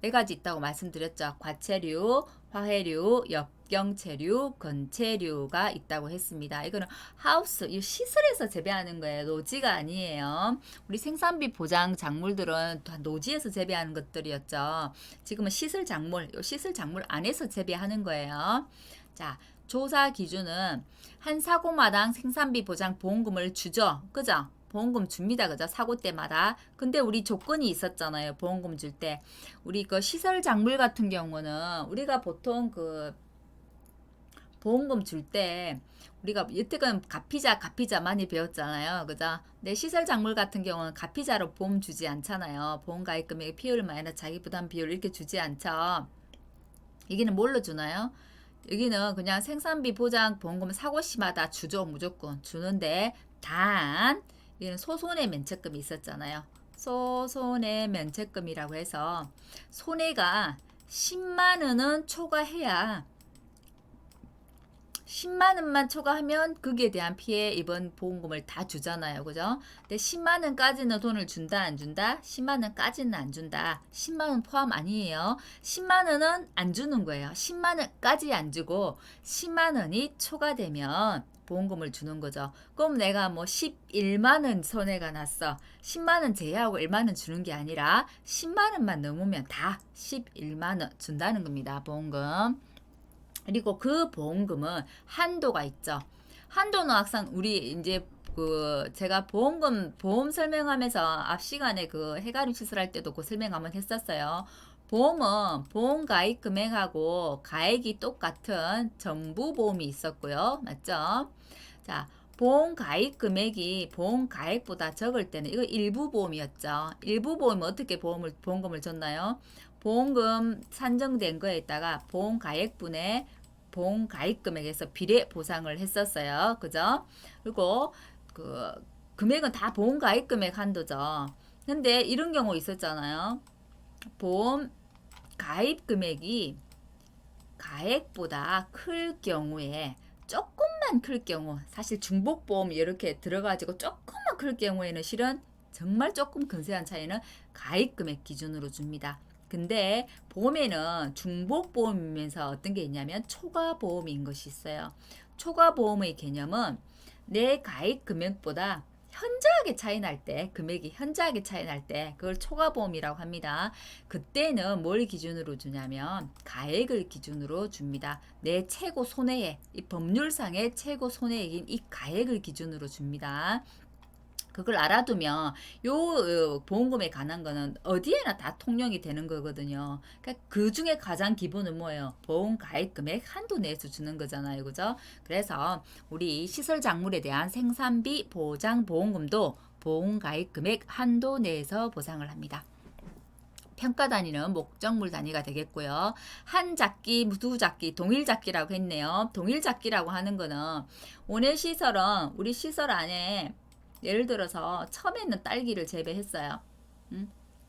A: 4가지 있다고 말씀드렸죠. 과체류, 화해류, 역경체류, 건체류가 있다고 했습니다. 이거는 하우스, 이 시설에서 재배하는 거예요. 노지가 아니에요. 우리 생산비 보장 작물들은 다 노지에서 재배하는 것들이었죠. 지금은 시설 작물, 이 시설 작물 안에서 재배하는 거예요. 자, 조사 기준은 한 사고마당 생산비 보장 보험금을 주죠. 그죠? 보험금 줍니다. 그죠? 사고 때마다. 근데 우리 조건이 있었잖아요. 보험금 줄 때. 우리 그 시설 작물 같은 경우는 우리가 보통 그 보험금 줄 때 우리가 여태까지 가피자 많이 배웠잖아요. 그죠? 근데 시설 작물 같은 경우는 가피자로 보험 주지 않잖아요. 보험 가입 금액의 비율 마이너스 자기 부담 비율 이렇게 주지 않죠. 여기는 뭘로 주나요? 여기는 그냥 생산비 보장 보험금 사고 시마다 주죠. 무조건 주는데 단 여기는 소손해 면책금이 있었잖아요. 소손해 면책금이라고 해서 손해가 10만 원은 초과해야 10만 원만 초과하면 거기에 대한 피해 입은 보험금을 다 주잖아요. 그죠? 근데 10만 원까지는 돈을 준다 안 준다? 10만 원까지는 안 준다. 10만 원 포함 아니에요. 10만 원은 안 주는 거예요. 10만 원까지 안 주고 10만 원이 초과되면 보험금을 주는 거죠. 그럼 내가 뭐 11만 원 손해가 났어. 10만 원 제외하고 1만 원 주는 게 아니라 10만 원만 넘으면 다 11만 원 준다는 겁니다. 보험금. 그리고 그 보험금은 한도가 있죠. 한도는 항상 우리 이제 그 제가 보험 설명하면서 앞 시간에 그 해가림 시설할 때도 그 설명 한번 했었어요. 보험은 보험 가입 금액하고 가액이 똑같은 전부 보험이 있었고요. 맞죠? 자, 보험 가입 금액이 보험 가액보다 적을 때는 이거 일부 보험이었죠. 일부 보험은 어떻게 보험금을 줬나요? 보험금 산정된 거에다가 보험 가액분의 보험 가입 금액에서 비례 보상을 했었어요. 그죠? 그리고 그 금액은 다 보험 가입 금액 한도죠. 근데 이런 경우 있었잖아요. 보험 가입 금액이 가액보다 클 경우에 조금만 클 경우 사실 중복보험 이렇게 들어가지고 조금만 클 경우에는 실은 정말 조금 근세한 차이는 가입 금액 기준으로 줍니다. 근데 보험에는 중복보험이면서 어떤 게 있냐면 초과보험인 것이 있어요. 초과보험의 개념은 내 가입 금액보다 현저하게 차이 날 때, 금액이 현저하게 차이 날 때 그걸 초과보험이라고 합니다. 그때는 뭘 기준으로 주냐면 가액을 기준으로 줍니다. 내 최고 손해액, 이 법률상의 최고 손해액인 이 가액을 기준으로 줍니다. 그걸 알아두면 요 보험금에 관한 거는 어디에나 다 통용이 되는 거거든요. 그러니까 그 중에 가장 기본은 뭐예요? 보험 가입 금액 한도 내에서 주는 거잖아요. 그죠? 그래서 우리 시설 작물에 대한 생산비 보장 보험금도 보험 가입 금액 한도 내에서 보상을 합니다. 평가 단위는 목적물 단위가 되겠고요. 한 작기, 두 작기, 동일 작기라고 했네요. 동일 작기라고 하는 거는 원해 시설은 우리 시설 안에 예를 들어서 처음에는 딸기를 재배했어요.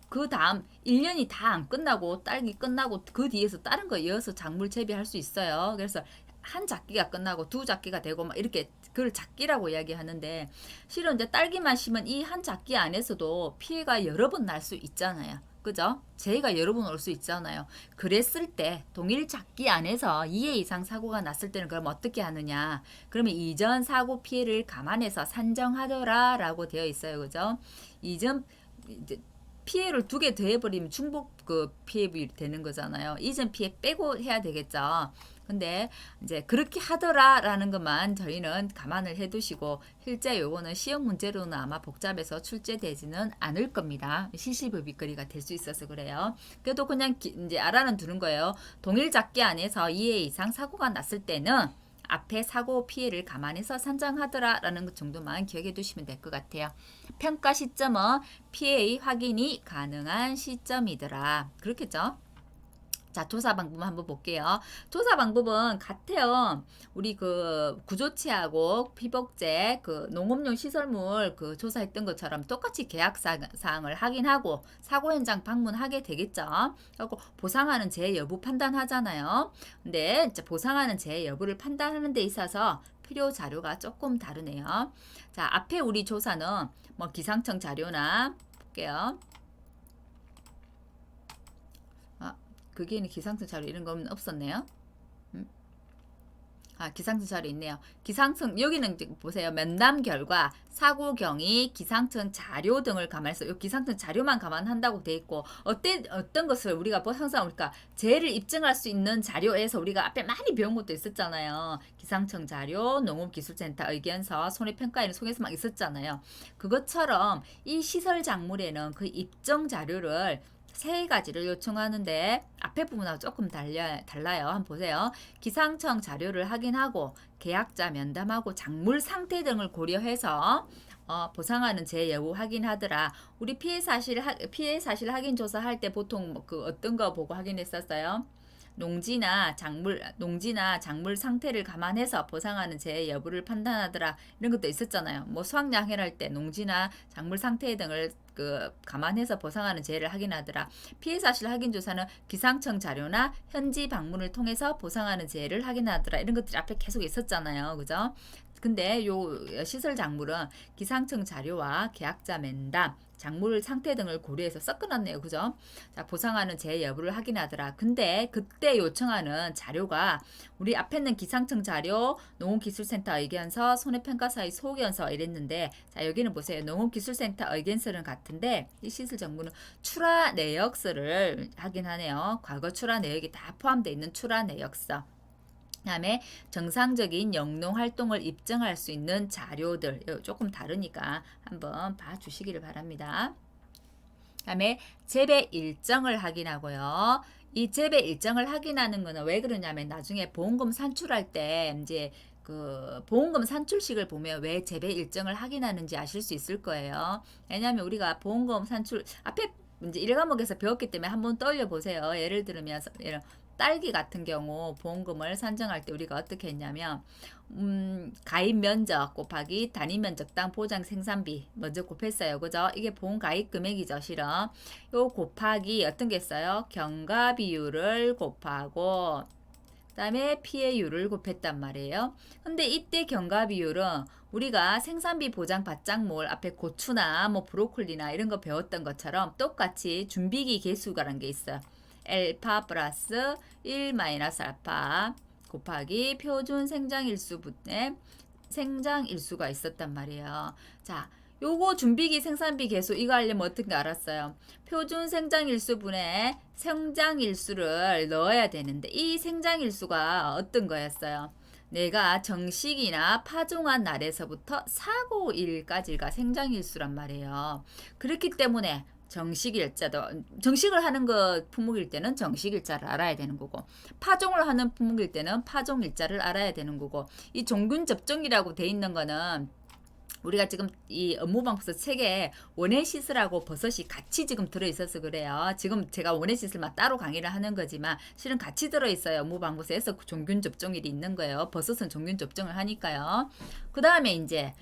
A: 그 다음 1년이 다 안 끝나고 딸기 끝나고 그 뒤에서 다른 거 이어서 작물 재배할 수 있어요. 그래서 한 작기가 끝나고 두 작기가 되고 막 이렇게 그걸 작기라고 이야기하는데 실은 이제 딸기만 심은 이 한 작기 안에서도 피해가 여러 번 날 수 있잖아요. 그죠? 재해가 여러 번 올 수 있잖아요. 그랬을 때 동일 작기 안에서 2회 이상 사고가 났을 때는 그럼 어떻게 하느냐? 그러면 이전 사고 피해를 감안해서 산정하더라라고 되어 있어요. 그죠? 이전 이제 피해를 두 개 더해버리면 중복 그 피해비 되는 거잖아요. 이전 피해 빼고 해야 되겠죠. 근데 이제 그렇게 하더라라는 것만 저희는 감안을 해두시고 실제 요거는 시험 문제로는 아마 복잡해서 출제되지는 않을 겁니다. 시시비비거리가 될 수 있어서 그래요. 그래도 그냥 이제 알아는 두는 거예요. 동일 작기 안에서 2회 이상 사고가 났을 때는 앞에 사고 피해를 감안해서 산정하더라라는 것 정도만 기억해 두시면 될 것 같아요. 평가 시점은 피해의 확인이 가능한 시점이더라. 그렇겠죠? 자, 조사 방법 한번 볼게요. 조사 방법은 같아요. 우리 그 구조체하고 피복제, 그 농업용 시설물 그 조사했던 것처럼 똑같이 계약 사항을 확인하고 사고 현장 방문하게 되겠죠. 그리고 보상하는 재 여부 판단하잖아요. 근데 이제 보상하는 재 여부를 판단하는 데 있어서 필요 자료가 조금 다르네요. 자, 앞에 우리 조사는 뭐 기상청 자료나 볼게요. 거기에는 기상청 자료 이런 건 없었네요. 기상청 자료 있네요. 기상청 여기는 보세요. 면담 결과, 사고 경위, 기상청 자료 등을 감안해서 이 기상청 자료만 감안한다고 돼 있고 어떤 것을 우리가 항상 우리가 재해를 입증할 수 있는 자료에서 우리가 앞에 많이 배운 것도 있었잖아요. 기상청 자료, 농업기술센터 의견서, 손해평가에는 속에서 막 있었잖아요. 그것처럼 이 시설 작물에는 그 입증 자료를 세 가지를 요청하는데 앞에 부분하고 조금 달라요. 한번 보세요. 기상청 자료를 확인하고 계약자 면담하고 작물 상태 등을 고려해서 보상하는 재 여부 확인하더라. 우리 피해 사실 확인 조사할 때 보통 그 어떤 거 보고 확인했었어요? 농지나 작물 상태를 감안해서 보상하는 재 여부를 판단하더라. 이런 것도 있었잖아요. 뭐 수확량 해할 때 농지나 작물 상태 등을 그 감안해서 보상하는 재해를 확인하더라. 피해 사실 확인 조사는 기상청 자료나 현지 방문을 통해서 보상하는 재해를 확인하더라. 이런 것들이 앞에 계속 있었잖아요. 그죠? 근데 요 시설 작물은 기상청 자료와 계약자 면담, 작물 상태 등을 고려해서 섞어놨네요. 그죠? 자, 보상하는 재 여부를 확인하더라. 근데 그때 요청하는 자료가 우리 앞에 있는 기상청 자료, 농업기술센터 의견서, 손해평가사의 소견서 이랬는데 자, 여기는 보세요. 농업기술센터 의견서는 같은데 이 시설 정보는 출하 내역서를 확인하네요. 과거 출하 내역이 다 포함되어 있는 출하 내역서. 그다음에 정상적인 영농 활동을 입증할 수 있는 자료들 조금 다르니까 한번 봐주시기를 바랍니다. 그다음에 재배 일정을 확인하고요. 이 재배 일정을 확인하는 거는 왜 그러냐면 나중에 보험금 산출할 때 이제 그 보험금 산출식을 보면 왜 재배 일정을 확인하는지 아실 수 있을 거예요. 왜냐하면 우리가 보험금 산출 앞에 이제 1과목에서 배웠기 때문에 한번 떠올려 보세요. 예를 들면 딸기 같은 경우 보험금을 산정할 때 우리가 어떻게 했냐면 가입 면적 곱하기 단위 면적당 보장 생산비 먼저 곱했어요. 그죠? 이게 보험 가입 금액이죠. 실은 요 곱하기 어떤 게 있어요? 경과 비율을 곱하고 그다음에 피해율을 곱했단 말이에요. 근데 이때 경과 비율은 우리가 생산비 보장 받장몰 앞에 고추나 뭐 브로콜리나 이런 거 배웠던 것처럼 똑같이 준비기 계수가라는 게 있어요. 알파 플러스 1 마이너스 알파 곱하기 표준 생장일수분의 생장일수가 있었단 말이에요. 자, 요거 준비기 생산비 계수 이거 하려면 어떻게 알았어요? 표준 생장일수분의 생장일수를 넣어야 되는데 이 생장일수가 어떤 거였어요? 내가 정식이나 파종한 날에서부터 사고일까지가 생장일수란 말이에요. 그렇기 때문에 정식을 하는 것 품목일 때는 정식일자를 알아야 되는 거고 파종을 하는 품목일 때는 파종일자를 알아야 되는 거고 이 종균 접종이라고 돼 있는 거는 우리가 지금 이 업무방법서 책에 원예시설하고 버섯이 같이 지금 들어있어서 그래요. 지금 제가 원예시설만 따로 강의를 하는 거지만 실은 같이 들어있어요. 업무방법서에서 종균 접종일이 있는 거예요. 버섯은 종균 접종을 하니까요. 그 다음에 이제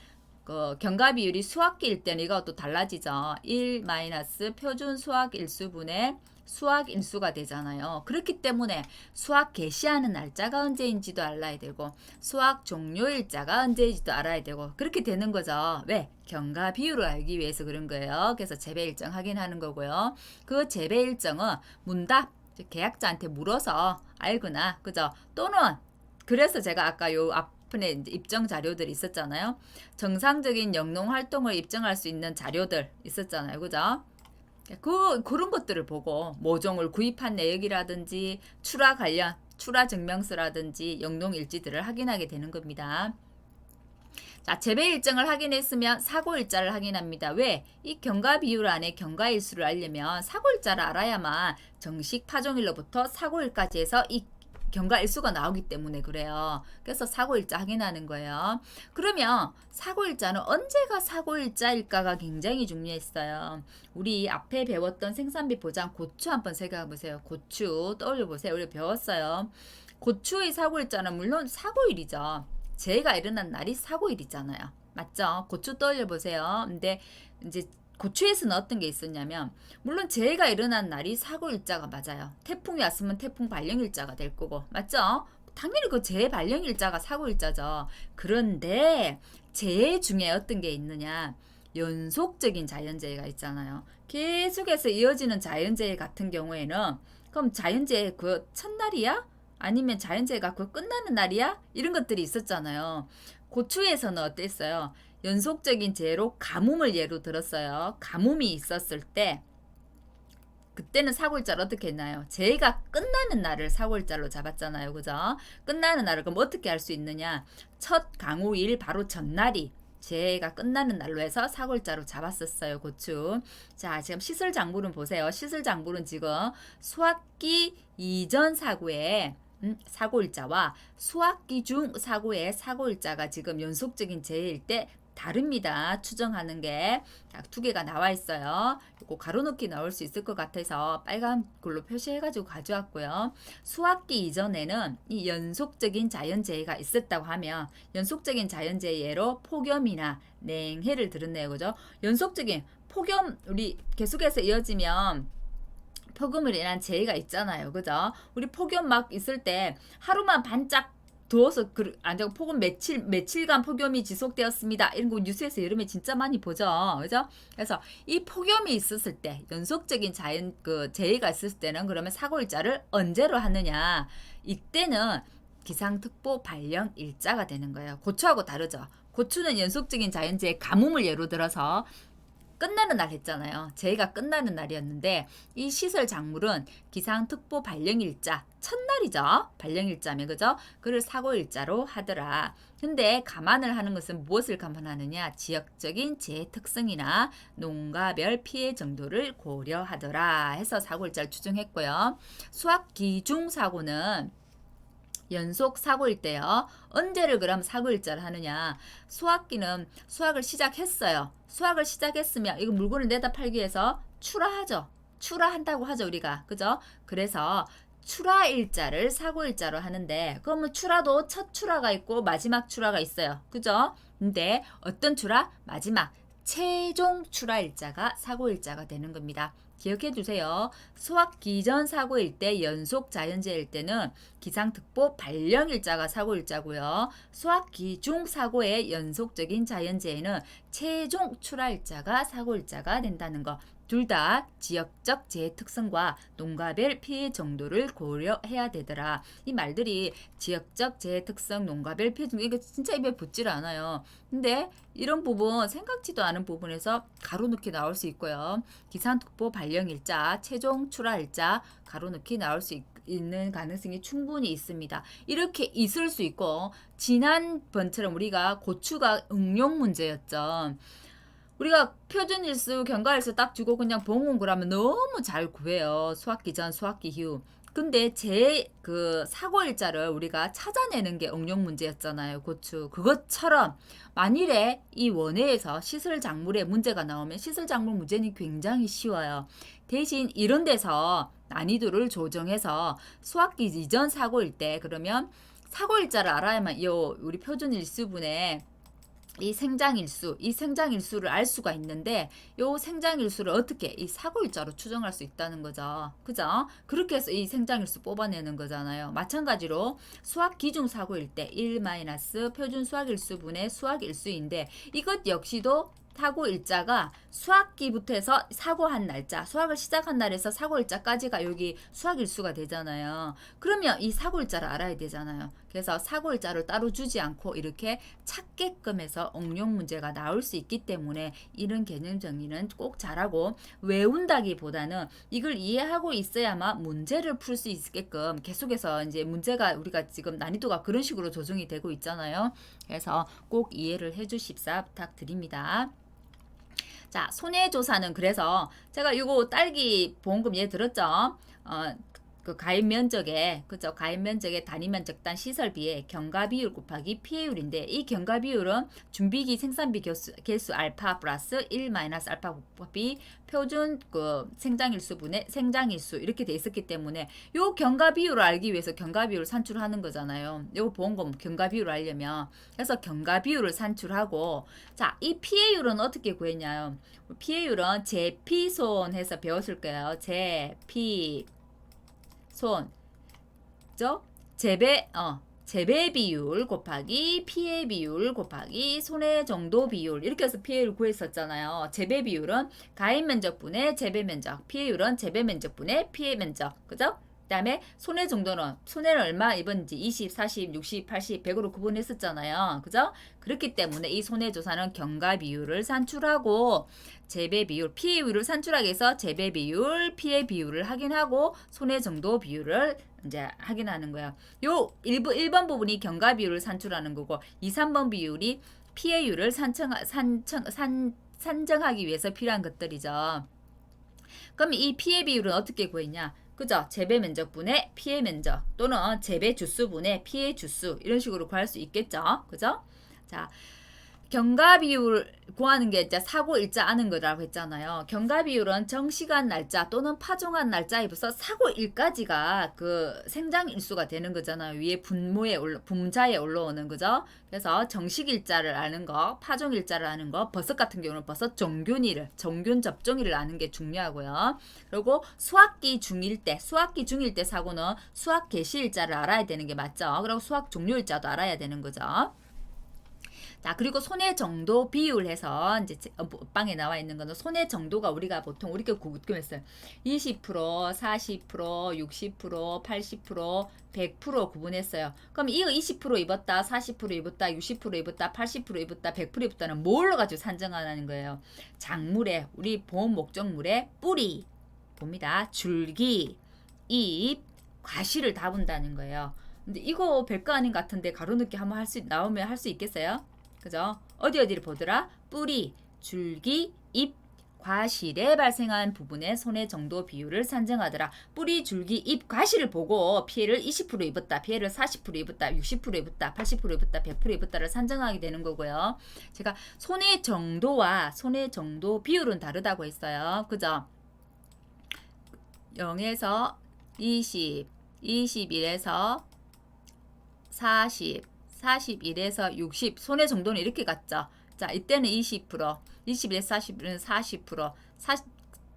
A: 그 경과 비율이 수학기일 때는 이것도 달라지죠. 1 마이너스 표준 수학 일수분의 수학 일수가 되잖아요. 그렇기 때문에 수학 개시하는 날짜가 언제인지도 알아야 되고 수학 종료일자가 언제인지도 알아야 되고 그렇게 되는 거죠. 왜? 경과 비율을 알기 위해서 그런 거예요. 그래서 재배 일정 확인하는 거고요. 그 재배 일정은 문답 계약자한테 물어서 알거나 그죠? 또는 그래서 제가 아까 요 앞에 입증 자료들이 있었잖아요. 정상적인 영농 활동을 입증할 수 있는 자료들 있었잖아요. 그죠? 그런 것들을 보고 모종을 구입한 내역이라든지 출하 관련 출하 증명서라든지 영농 일지들을 확인하게 되는 겁니다. 자, 재배 일정을 확인했으면 사고 일자를 확인합니다. 왜? 이 경과 비율 안에 경과 일수를 알려면 사고 일자를 알아야만 정식 파종일로부터 사고일까지 해서 이 경과 일수가 나오기 때문에 그래요. 그래서 사고일자 확인하는 거예요. 그러면 사고일자는 언제가 사고일자일까가 굉장히 중요했어요. 우리 앞에 배웠던 생산비 보장 고추 한번 생각해 보세요. 고추 떠올려 보세요. 우리 배웠어요. 고추의 사고일자는 물론 사고일이죠. 재해가 일어난 날이 사고일이잖아요. 맞죠? 고추 떠올려 보세요. 근데 이제 고추에서는 어떤 게 있었냐면 물론 재해가 일어난 날이 사고일자가 맞아요. 태풍이 왔으면 태풍 발령일자가 될 거고 맞죠? 당연히 그 재해 발령일자가 사고일자죠. 그런데 재해 중에 어떤 게 있느냐 연속적인 자연재해가 있잖아요. 계속해서 이어지는 자연재해 같은 경우에는 그럼 자연재해 그 첫날이야? 아니면 자연재해가 그 끝나는 날이야? 이런 것들이 있었잖아요. 고추에서는 어땠어요? 연속적인 재해로 가뭄을 예로 들었어요. 가뭄이 있었을 때 그때는 사고일자를 어떻게 했나요? 재해가 끝나는 날을 사고일자로 잡았잖아요. 그죠? 끝나는 날을 그럼 어떻게 할 수 있느냐? 첫 강우일 바로 전날이 재해가 끝나는 날로 해서 사고일자로 잡았었어요. 고추. 자, 지금 시설작물은 보세요. 시설작물은 지금 수확기 이전 사고에 사고일자와 수확기 중 사고의 사고일자가 지금 연속적인 재해일 때 다릅니다. 추정하는 게 두 개가 나와 있어요. 이거 가로넣기 나올 수 있을 것 같아서 빨간 글로 표시해가지고 가져왔고요. 수확기 이전에는 이 연속적인 자연재해가 있었다고 하면 연속적인 자연재해로 폭염이나 냉해를 들었네요. 그죠? 연속적인 폭염 우리 계속해서 이어지면 폭염으로 인한 재해가 있잖아요. 그죠? 우리 폭염 막 있을 때 하루만 반짝 더워서 폭염 며칠간 폭염이 지속되었습니다. 이런 거 뉴스에서 여름에 진짜 많이 보죠. 그죠? 그래서 이 폭염이 있었을 때 연속적인 자연 재해가 있었을 때는 그러면 사고일자를 언제로 하느냐? 이때는 기상특보 발령 일자가 되는 거예요. 고추하고 다르죠. 고추는 연속적인 자연재해 가뭄을 예로 들어서 끝나는 날 했잖아요. 재해가 끝나는 날이었는데 이 시설 작물은 기상특보 발령일자 첫날이죠. 발령일자면 그죠? 그를 사고일자로 하더라. 근데 감안을 하는 것은 무엇을 감안하느냐? 지역적인 재해 특성이나 농가별 피해 정도를 고려하더라 해서 사고일자를 추정했고요. 수확 기중 사고는 연속 사고일 때요. 언제를 그럼 사고일자를 하느냐. 수확기는 수확을 시작했어요. 수확을 시작했으면 이거 물건을 내다 팔기 위해서 출하하죠. 출하한다고 하죠. 우리가. 그죠? 그래서 출하일자를 사고일자로 하는데 그러면 출하도 첫 출하가 있고 마지막 출하가 있어요. 그죠? 근데 어떤 출하? 마지막 최종 출하일자가 사고일자가 되는 겁니다. 기억해 두세요. 수확 기전 사고일 때 연속 자연재해일 때는 기상특보 발령일자가 사고일자고요. 수확 기중 사고의 연속적인 자연재해는 최종 출하일자가 사고일자가 된다는 거. 둘 다 지역적 재해 특성과 농가별 피해 정도를 고려해야 되더라. 이 말들이 지역적 재해 특성, 농가별 피해 정도 이거 진짜 입에 붙질 않아요. 근데 이런 부분 생각지도 않은 부분에서 가로넣기 나올 수 있고요. 기상특보 발령일자, 최종 출하일자 가로넣기 나올 수 있는 가능성이 충분히 있습니다. 이렇게 있을 수 있고 지난번처럼 우리가 고추가 응용 문제였죠. 우리가 표준일수, 경과일수 딱 주고 그냥 봉은 그러면 너무 잘 구해요. 수학기 전, 수학기 후. 근데 사고일자를 우리가 찾아내는 게 응용 문제였잖아요. 고추. 그것처럼 만일에 이 원회에서 시설작물에 문제가 나오면 시설작물 문제는 굉장히 쉬워요. 대신 이런 데서 난이도를 조정해서 수학기 이전 사고일 때 그러면 사고일자를 알아야만 우리 표준일수분에 이 생장일수, 이 생장일수를 알 수가 있는데 요 생장일수를 어떻게 이 사고일자로 추정할 수 있다는 거죠. 그죠? 그렇게 해서 이 생장일수 뽑아내는 거잖아요. 마찬가지로 수학 기중 사고일 때 1 마이너스 표준 수학일수분의 수학일수인데 이것 역시도 사고 일자가 수학기부터 해서 사고한 날짜, 수학을 시작한 날에서 사고 일자까지가 여기 수학 일수가 되잖아요. 그러면 이 사고 일자를 알아야 되잖아요. 그래서 사고 일자를 따로 주지 않고 이렇게 찾게끔 해서 응용 문제가 나올 수 있기 때문에 이런 개념 정리는 꼭 잘하고 외운다기보다는 이걸 이해하고 있어야만 문제를 풀 수 있게끔 계속해서 이제 문제가 우리가 지금 난이도가 그런 식으로 조정이 되고 있잖아요. 그래서 꼭 이해를 해주십사 부탁드립니다. 자, 손해조사는 그래서 제가 이거 딸기 보험금 예 들었죠? 그 가입 면적에 그죠? 가입 면적의 단위 면적당 시설비의 경과 비율 곱하기 피해율인데 이 경과 비율은 준비기 생산비 개수 알파 플러스 1 마이너스 알파 곱하기 표준 그 생장일수분의 생장일수 이렇게 돼 있었기 때문에 요 경과 비율을 알기 위해서 경과 비율을 산출하는 거잖아요. 요 보험금 경과 비율을 알려면 그래서 경과 비율을 산출하고 자, 이 피해율은 어떻게 구했냐요? 피해율은 제피손 해서 배웠을 거예요. 제피 손, 죠? 재배 비율 곱하기 피해 비율 곱하기 손해 정도 비율 이렇게 해서 피해를 구했었잖아요. 재배 비율은 가입 면적분의 재배 면적, 피해율은 재배 면적분의 피해 면적, 그죠? 그다음에 손해 정도는 손해를 얼마 입었는지 20, 40, 60, 80, 100으로 구분했었잖아요. 그죠? 그렇기 때문에 이 손해 조사는 경과 비율을 산출하고 재배 비율, 피해 비율을 산출하기 위해서 재배 비율, 피해 비율을 확인하고 손해 정도 비율을 이제 확인하는 거야. 요 1번 부분이 경과 비율을 산출하는 거고 2, 3번 비율이 피해율을 산정하기 위해서 필요한 것들이죠. 그럼 이 피해 비율은 어떻게 구했냐? 그죠? 재배 면적분의 피해 면적 또는 재배 주수분의 피해 주수 이런 식으로 구할 수 있겠죠? 그죠? 자, 경과 비율 구하는 게 이제 사고 일자 아는 거라고 했잖아요. 경과 비율은 정시간 날짜 또는 파종한 날짜에 벌써 사고 일까지가 그 생장 일수가 되는 거잖아요. 위에 분자에 올라오는 거죠. 그래서 정식 일자를 아는 거, 파종 일자를 아는 거, 버섯 같은 경우는 버섯 종균일을, 종균 접종일을 아는 게 중요하고요. 그리고 수학기 중일 때 사고는 수학 개시 일자를 알아야 되는 게 맞죠. 그리고 수학 종료 일자도 알아야 되는 거죠. 자, 그리고 손해 정도 비율 해서 이제 빵에 나와 있는 거는 손해 정도가 우리가 보통 이렇게 구분했어요. 20%, 40%, 60%, 80%, 100% 구분했어요. 그럼 이거 20% 입었다, 40% 입었다, 60% 입었다, 80% 입었다, 100% 입었다는 뭘로 가지고 산정하는 거예요? 작물의 우리 보험 목적물의 뿌리 봅니다. 줄기, 잎, 과실을 다 본다는 거예요. 근데 이거 별거 아닌 것 같은데 가로넣기 한번 나오면 할 수 있겠어요? 그죠? 어디를 보더라? 뿌리, 줄기, 잎, 과실에 발생한 부분의 손해 정도 비율을 산정하더라. 뿌리, 줄기, 잎, 과실을 보고 피해를 20% 입었다, 피해를 40% 입었다, 60% 입었다, 80% 입었다, 100% 입었다를 산정하게 되는 거고요. 제가 손해 정도와 손해 정도 비율은 다르다고 했어요. 그죠? 0에서 20, 21에서 40, 41에서 60 손해 정도는 이렇게 갔죠. 자, 이때는 20%, 21에서 40은 40%,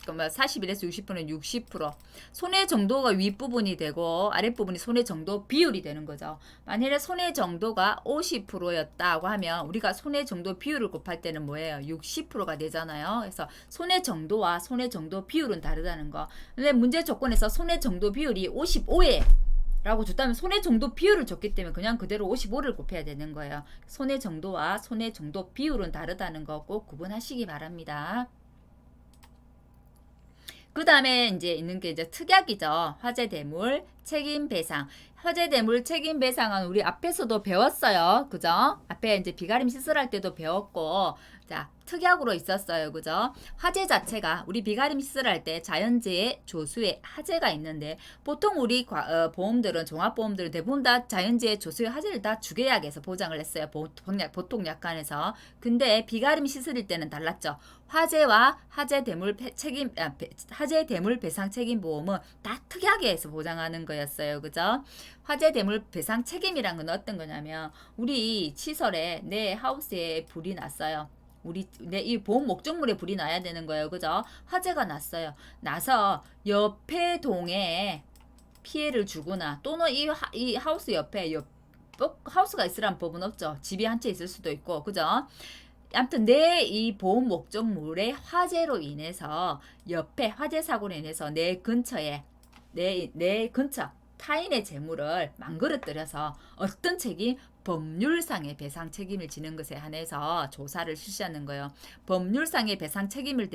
A: 41에서 60%는 60%. 손해 정도가 윗부분이 되고 아랫부분이 손해 정도 비율이 되는 거죠. 만일에 손해 정도가 50%였다고 하면 우리가 손해 정도 비율을 곱할 때는 뭐예요? 60%가 되잖아요. 그래서 손해 정도와 손해 정도 비율은 다르다는 거. 근데 문제 조건에서 손해 정도 비율이 55에 라고 줬다면 손해 정도 비율을 줬기 때문에 그냥 그대로 55를 곱해야 되는 거예요. 손해 정도와 손해 정도 비율은 다르다는 거 꼭 구분하시기 바랍니다. 그 다음에 이제 있는 게 이제 특약이죠. 화재 대물 책임 배상. 화재 대물 책임 배상은 우리 앞에서도 배웠어요. 그죠? 앞에 이제 비가림 시설할 때도 배웠고 자, 특약으로 있었어요. 그죠? 화재 자체가 우리 비가림 시설할 때 자연재해 조수에 화재가 있는데 보통 우리 보험들은 종합보험들은 대부분 다 자연재해 조수에 화재를 다 주계약에서 보장을 했어요. 보통 약관에서. 근데 비가림 시설일 때는 달랐죠. 화재와 화재 대물 배상 책임 보험은 다 특약에서 보장하는 거였어요. 그죠? 화재 대물 배상 책임이란 건 어떤 거냐면 우리 시설에 내 하우스에 불이 났어요. 이 보험 목적물에 불이 나야 되는 거예요. 그죠? 화재가 났어요. 나서 옆에 동에 피해를 주거나 또는 이 하우스 옆에 하우스가 있으란 법은 없죠. 집이 한 채 있을 수도 있고. 그죠? 아무튼 내 이 보험 목적물의 화재로 인해서 옆에 화재 사고로 인해서 내 근처에 내 근처 타인의 재물을 망그러뜨려서 어떤 책임? 법률상의 배상 책임을 지는 것에 한해서 조사를 실시하는 거예요. 법률상의 배상 책임에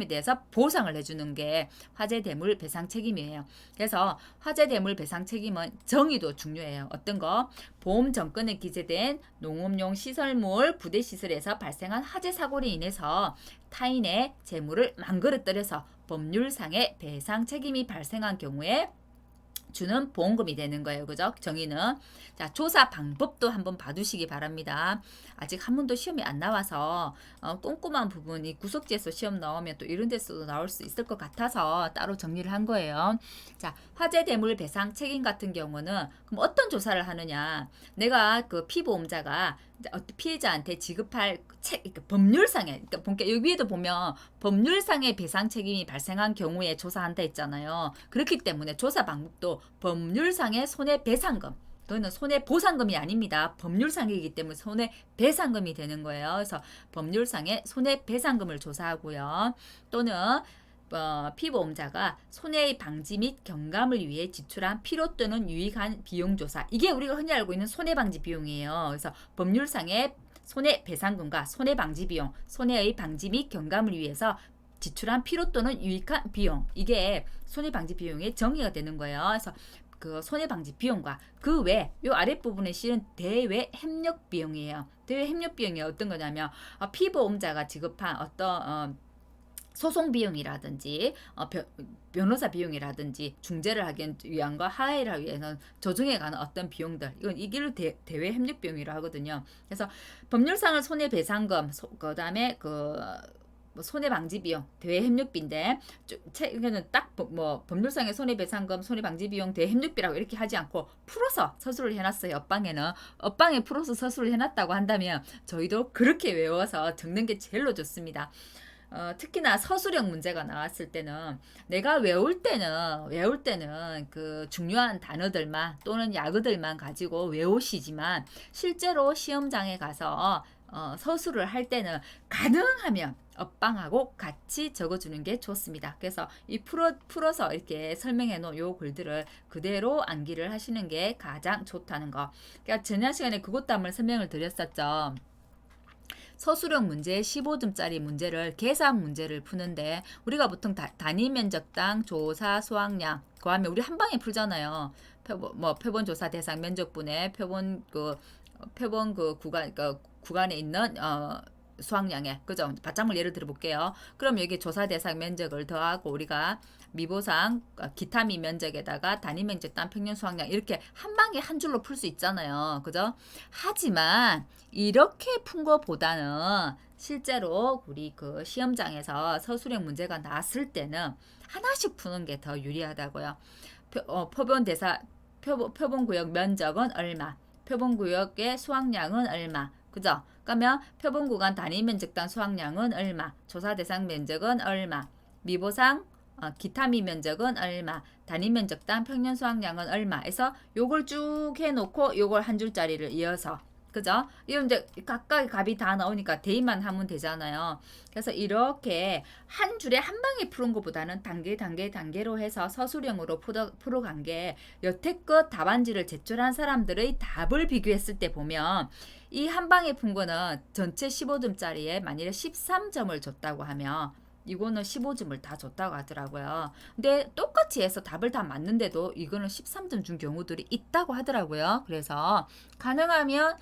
A: 대해서 보상을 해주는 게 화재 대물 배상 책임이에요. 그래서 화재 대물 배상 책임은 정의도 중요해요. 어떤 거? 보험 정권에 기재된 농업용 시설물 부대 시설에서 발생한 화재 사고로 인해서 타인의 재물을 망그러뜨려서 법률상의 배상 책임이 발생한 경우에 주는 보험금이 되는 거예요. 그죠? 정의는. 자, 조사 방법도 한번 봐두시기 바랍니다. 아직 한 번도 시험이 안 나와서 꼼꼼한 부분이 구속지에서 시험 나오면 또 이런 데서도 나올 수 있을 것 같아서 따로 정리를 한 거예요. 자, 화재 대물 배상 책임 같은 경우는 그럼 어떤 조사를 하느냐? 내가 그 피보험자가 피해자한테 지급할 법률상의 여기 위에도 보면 법률상의 배상 책임이 발생한 경우에 조사한다 했잖아요. 그렇기 때문에 조사 방법도 법률상의 손해배상금 또는 손해보상금이 아닙니다. 법률상이기 때문에 손해배상금이 되는 거예요. 그래서 법률상의 손해배상금을 조사하고요. 또는 피보험자가 손해 방지 및 경감을 위해 지출한 필요 또는 유익한 비용 조사. 이게 우리가 흔히 알고 있는 손해 방지 비용이에요. 그래서 법률상의 손해배상금과 손해 방지 비용, 손해의 방지 및 경감을 위해서 지출한 필요 또는 유익한 비용. 이게 손해 방지 비용의 정의가 되는 거예요. 그래서 그 손해 방지 비용과 그 외 요 아랫부분에 실은 대외 협력 비용이에요. 대외 협력 비용이 어떤 거냐면 피보험자가 지급한 어떤 소송 비용이라든지 변호사 비용이라든지 중재를 하기 위한 거 하해를 하기 위해서 조정에 관한 어떤 비용들 이걸 대외 협력 비용이라고 하거든요. 그래서 법률상의 손해배상금 그다음에 손해방지비용 대외협력비인데 이거는 딱 법률상의 손해배상금 손해방지비용 대외협력비라고 이렇게 하지 않고 풀어서 서술을 해놨어요. 엇방에 풀어서 서술을 해놨다고 한다면 저희도 그렇게 외워서 적는 게 제일로 좋습니다. 특히나 서술형 문제가 나왔을 때는 내가 외울 때는 그 중요한 단어들만 또는 약어들만 가지고 외우시지만 실제로 시험장에 가서 서술을 할 때는 가능하면 엇방하고 같이 적어주는 게 좋습니다. 그래서 이 풀어서 이렇게 설명해 놓은 요 글들을 그대로 암기를 하시는 게 가장 좋다는 거. 그러니까 지난 시간에 그것도 한번 설명을 드렸었죠. 서술형 문제 15점짜리 문제를 계산 문제를 푸는데 우리가 보통 단위 면적당 조사 수확량 그하면 우리 한 방에 풀잖아요. 표본 조사 대상 면적분의 표본 구간에 있는 수확량에 그죠? 바짝을 예를 들어 볼게요. 그럼 여기 조사 대상 면적을 더하고 우리가 미보상 기타미 면적에다가 단위 면적당 평균 수확량 이렇게 한 방에 한 줄로 풀 수 있잖아요. 그죠? 하지만 이렇게 푼 것보다는 실제로 우리 그 시험장에서 서술형 문제가 나왔을 때는 하나씩 푸는 게 더 유리하다고요. 표본구역 면적은 얼마? 표본구역의 수확량은 얼마? 그죠? 그러면 표본구간 단위 면적당 수확량은 얼마? 조사 대상 면적은 얼마? 미보상 기타미 면적은 얼마? 단위 면적당 평균 수확량은 얼마? 해서 요걸 쭉 해놓고 요걸 한 줄짜리를 이어서 그죠? 이건 이제 각각의 값이 다 나오니까 대입만 하면 되잖아요. 그래서 이렇게 한 줄에 한 방에 푸는 것보다는 단계로 해서 서술형으로 풀어간 게 여태껏 답안지를 제출한 사람들의 답을 비교했을 때 보면 이 한 방에 푼 거는 전체 15점짜리에 만일에 13점을 줬다고 하면 이거는 15점을 다 줬다고 하더라고요. 근데 똑같이 해서 답을 다 맞는데도 이거는 13점 준 경우들이 있다고 하더라고요. 그래서 가능하면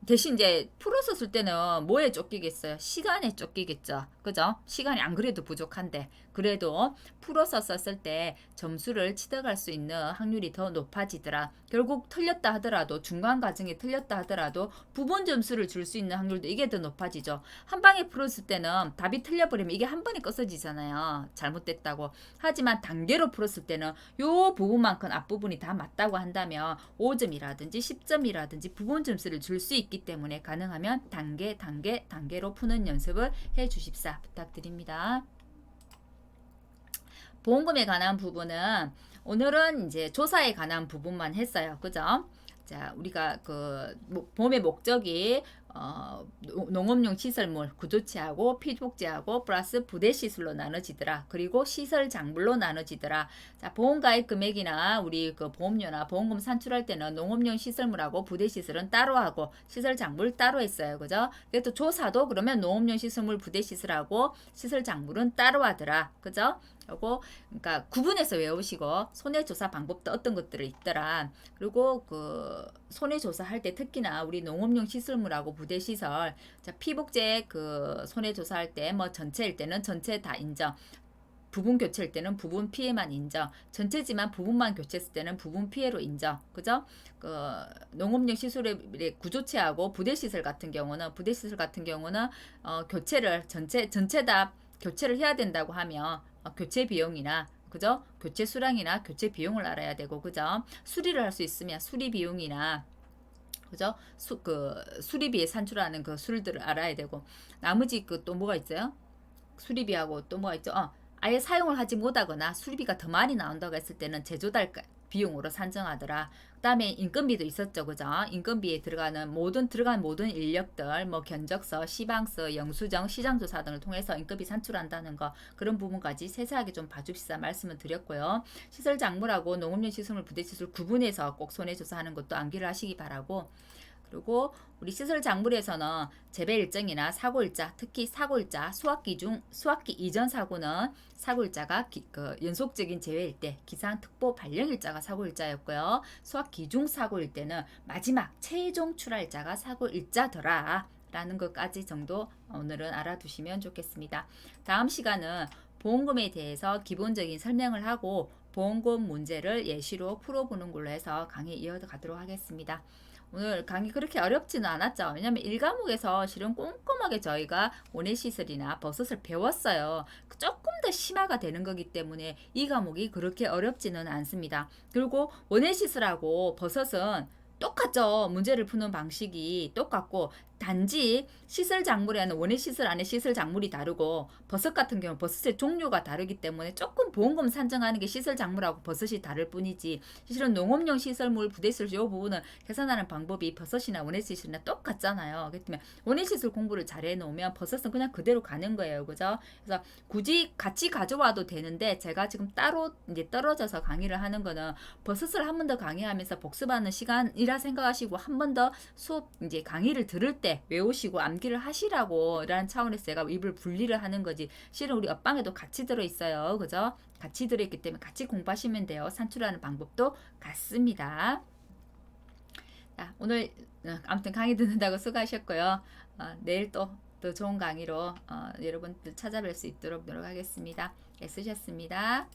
A: 대신 이제 풀어서 쓸 때는 뭐에 쫓기겠어요? 시간에 쫓기겠죠. 그죠? 시간이 안 그래도 부족한데 그래도 풀어서 썼을 때 점수를 취득할 수 있는 확률이 더 높아지더라. 결국 틀렸다 하더라도 중간 과정에 틀렸다 하더라도 부분 점수를 줄 수 있는 확률도 이게 더 높아지죠. 한 방에 풀었을 때는 답이 틀려버리면 이게 한 번에 꺼서지잖아요. 잘못됐다고. 하지만 단계로 풀었을 때는 요 부분만큼 앞부분이 다 맞다고 한다면 5점이라든지 10점이라든지 부분 점수를 줄 수 있기 때문에 가능하면 단계로 푸는 연습을 해 주십사 부탁드립니다. 보험금에 관한 부분은 오늘은 이제 조사에 관한 부분만 했어요. 그죠? 자, 우리가 그 보험의 목적이 농업용 시설물 구조체하고 피복제하고 플러스 부대 시술로 나눠지더라. 그리고 시설 작물로 나눠지더라. 자, 보험가입 금액이나 우리 그 보험료나 보험금 산출할 때는 농업용 시설물하고 부대 시설은 따로 하고 시설 작물 따로 했어요. 그죠? 그래도 조사도 그러면 농업용 시설물 부대 시설하고 시설 작물은 따로 하더라. 그죠? 그리고 그러니까 구분해서 외우시고 손해조사 방법도 어떤 것들이 있더라. 그리고 그 손해조사할 때 특히나 우리 농업용 시설물하고 부대시설, 자, 피복제 그 손해조사할 때 뭐 전체일 때는 전체 다 인정. 부분 교체일 때는 부분 피해만 인정. 전체지만 부분만 교체했을 때는 부분 피해로 인정. 그죠? 그 농업용 시설의 구조체하고 부대시설 같은 경우는 교체를 전체 다 교체를 해야 된다고 하면 교체 비용이나 그죠? 교체 수량이나 교체 비용을 알아야 되고 그죠? 수리를 할 수 있으면 수리 비용이나 그죠? 수리비에 산출하는 그 수들을 알아야 되고 나머지 그 또 뭐가 있어요? 수리비하고 또 뭐가 있죠? 아예 사용을 하지 못하거나 수리비가 더 많이 나온다고 했을 때는 제조달 비용으로 산정하더라. 그다음에 인건비도 있었죠, 그죠? 인건비에 들어가는 모든 인력들, 뭐 견적서, 시방서, 영수증, 시장조사 등을 통해서 인건비 산출한다는 거 그런 부분까지 세세하게 좀 봐줍시다 말씀을 드렸고요. 시설 작물하고 농업용 시설물 부대시설 구분해서 꼭 손해조사하는 것도 암기를 하시기 바라고. 그리고 우리 시설 작물에서는 재배 일정이나 사고 일자, 특히 사고 일자, 수확기 이전 사고는 사고 일자가 연속적인 재해일 때, 기상 특보 발령 일자가 사고 일자였고요. 수확기 중 사고일 때는 마지막 최종 출하 일자가 사고 일자더라. 라는 것까지 정도 오늘은 알아두시면 좋겠습니다. 다음 시간은 보험금에 대해서 기본적인 설명을 하고 보험금 문제를 예시로 풀어보는 걸로 해서 강의 이어가도록 하겠습니다. 오늘 강의 그렇게 어렵지는 않았죠. 왜냐면 1과목에서 실은 꼼꼼하게 저희가 원예시설이나 버섯을 배웠어요. 조금 더 심화가 되는 거기 때문에 이 과목이 그렇게 어렵지는 않습니다. 그리고 원예시설하고 버섯은 똑같죠. 문제를 푸는 방식이 똑같고 단지 시설 작물에는 원예 시설 안에 시설 작물이 다르고 버섯 같은 경우 버섯의 종류가 다르기 때문에 조금 보험금 산정하는 게 시설 작물하고 버섯이 다를 뿐이지 실은 농업용 시설물 부대시설 이 부분은 계산하는 방법이 버섯이나 원예 시설이나 똑같잖아요. 그렇기 때문에 원예 시설 공부를 잘 해놓으면 버섯은 그냥 그대로 가는 거예요. 그죠? 그래서 굳이 같이 가져와도 되는데 제가 지금 따로 이제 떨어져서 강의를 하는 거는 버섯을 한 번 더 강의하면서 복습하는 시간이라 생각하시고 한 번 더 수업 이제 강의를 들을 때 외우시고 암기를 하시라고 라는 차원에서 제가 입을 분리를 하는 거지 실은 우리 옆방에도 같이 들어있어요. 그죠? 같이 들어있기 때문에 같이 공부하시면 돼요. 산출하는 방법도 같습니다. 자, 오늘 아무튼 강의 듣는다고 수고하셨고요. 내일 또 좋은 강의로 여러분들 찾아뵐 수 있도록 노력하겠습니다. 애쓰셨습니다.